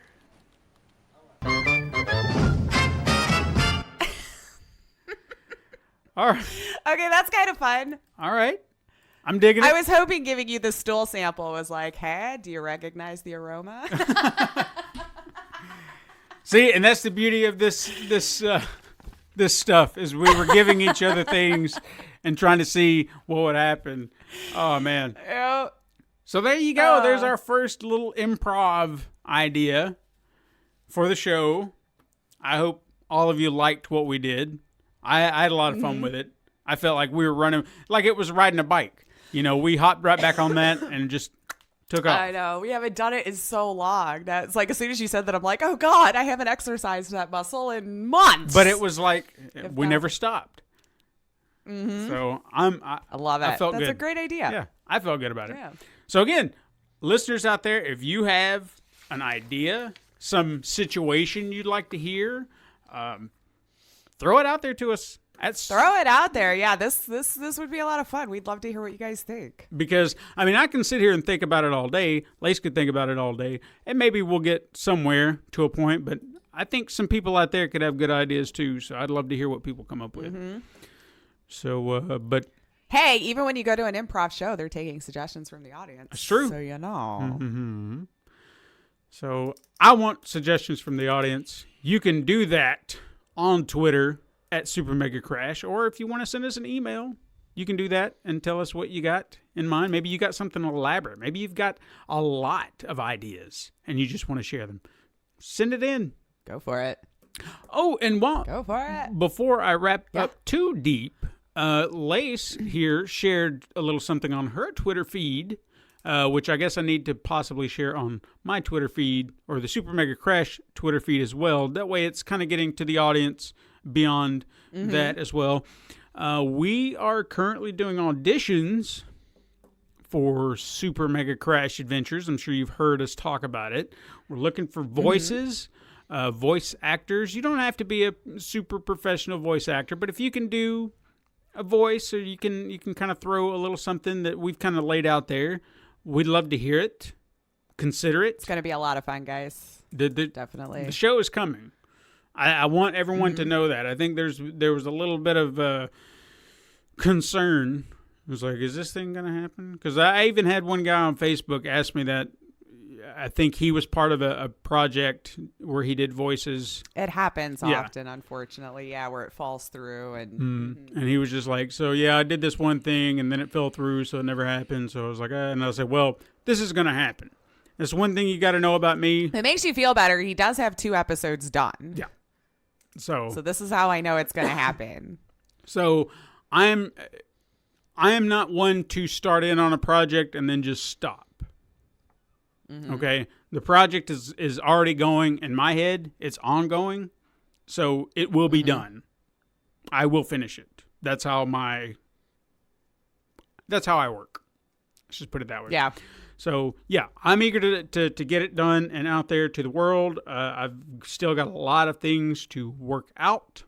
All right. Okay, that's kind of fun. All right. I'm digging it. I was hoping giving you the stool sample was like, hey, do you recognize the aroma? See, and that's the beauty of this stuff is we were giving each other things and trying to see what would happen. Oh, man. Yep. So there you go. There's our first little improv idea for the show. I hope all of you liked what we did. I had a lot of fun with it. I felt like we were running, like it was riding a bike. You know, we hopped right back on that and just took off. I know. We haven't done it in so long. It's like as soon as you said that, I'm like, oh, God, I haven't exercised that muscle in months. But it was like we never stopped. Mm-hmm. So I love it. I felt That's good. a great idea. Yeah, I felt good about it. Yeah. So again, listeners out there, if you have an idea, some situation you'd like to hear, throw it out there to us. Throw it out there. Yeah, this would be a lot of fun. We'd love to hear what you guys think. Because, I mean, I can sit here and think about it all day. Lace could think about it all day. And maybe we'll get somewhere to a point. But I think some people out there could have good ideas too. So I'd love to hear what people come up with. Mm-hmm. So, but... Hey, even when you go to an improv show, they're taking suggestions from the audience. That's true. So you know. Mm-hmm. So I want suggestions from the audience. You can do that on Twitter at Super Mega Crash, or if you want to send us an email, you can do that and tell us what you got in mind. Maybe you got something elaborate. Maybe you've got a lot of ideas and you just want to share them. Send it in. Go for it. Oh, and go for it. Before I wrap up too deep, Lace here shared a little something on her Twitter feed, which I guess I need to possibly share on my Twitter feed or the Super Mega Crash Twitter feed as well. That way it's kind of getting to the audience beyond that as well. We are currently doing auditions for Super Mega Crash Adventures. I'm sure you've heard us talk about it. We're looking for voices, voice actors. You don't have to be a super professional voice actor, but if you can do a voice or you can kind of throw a little something that we've kind of laid out there, we'd love to hear it. Consider it. It's going to be a lot of fun, guys. Definitely. The show is coming. I want everyone to know that. I think there was a little bit of concern. It was like, is this thing going to happen? Because I even had one guy on Facebook ask me that. I think he was part of a project where he did voices. It happens often, unfortunately. Yeah, where it falls through. And he was just like, so yeah, I did this one thing and then it fell through, so it never happened. So I was like, and I said, well, this is going to happen. That's one thing you got to know about me. It makes you feel better. He does have 2 episodes done. Yeah. So this is how I know it's going to happen. So I am not one to start in on a project and then just stop. Mm-hmm. Okay, the project is already going in my head. It's ongoing, so it will be done. I will finish it. That's how I work. Let's just put it that way. Yeah. So, yeah, I'm eager to get it done and out there to the world. I've still got a lot of things to work out.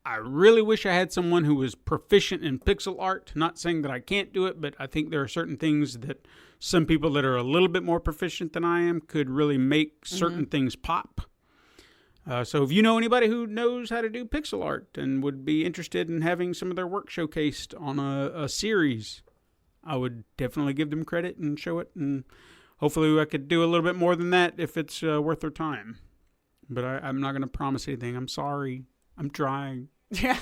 I really wish I had someone who was proficient in pixel art. Not saying that I can't do it, but I think there are certain things that some people that are a little bit more proficient than I am could really make certain things pop. So if you know anybody who knows how to do pixel art and would be interested in having some of their work showcased on a series, I would definitely give them credit and show it, and hopefully I could do a little bit more than that if it's worth their time. But I'm not going to promise anything. I'm sorry. I'm trying. Yeah.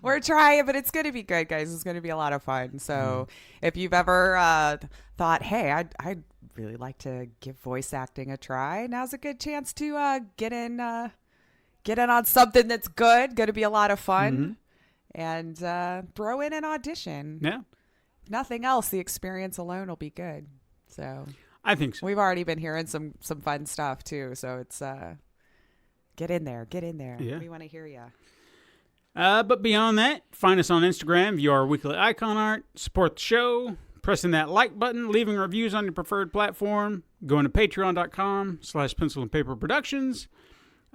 We're trying, but it's going to be good, guys. It's going to be a lot of fun. So if you've ever thought, hey, I'd really like to give voice acting a try, now's a good chance to get in on something that's good, going to be a lot of fun, and throw in an audition. Yeah. If nothing else, the experience alone will be good. So I think so. We've already been hearing some fun stuff too. So it's get in there. Yeah. We want to hear you. But beyond that, find us on Instagram, view our weekly icon art, support the show, pressing that like button, leaving reviews on your preferred platform, going to patreon.com/Pencil and Paper Productions.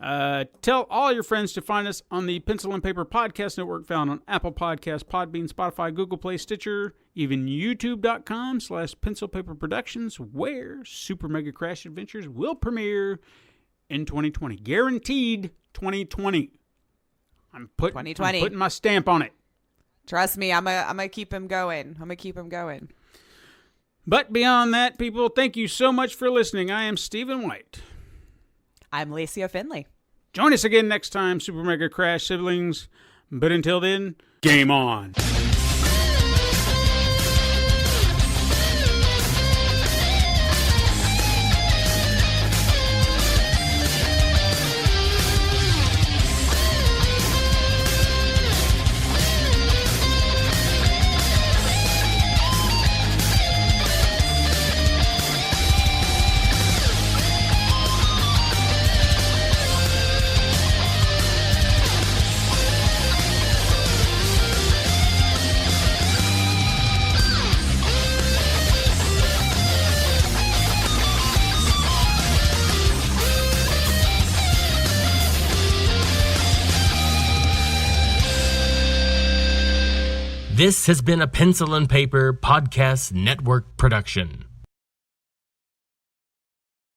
Tell all your friends to find us on the Pencil and Paper Podcast Network, found on Apple Podcasts, Podbean, Spotify, Google Play, Stitcher, even youtube.com/Pencil Paper Productions, where Super Mega Crash Adventures will premiere in 2020. Guaranteed 2020. I'm putting 2020. I'm putting my stamp on it. Trust me, I'm gonna keep him going. But beyond that, people, thank you so much for listening. I am Stephen White. I'm Lacey Finley. Join us again next time, Super Mega Crash siblings. But until then, game on. This has been a Pencil and Paper Podcast Network production.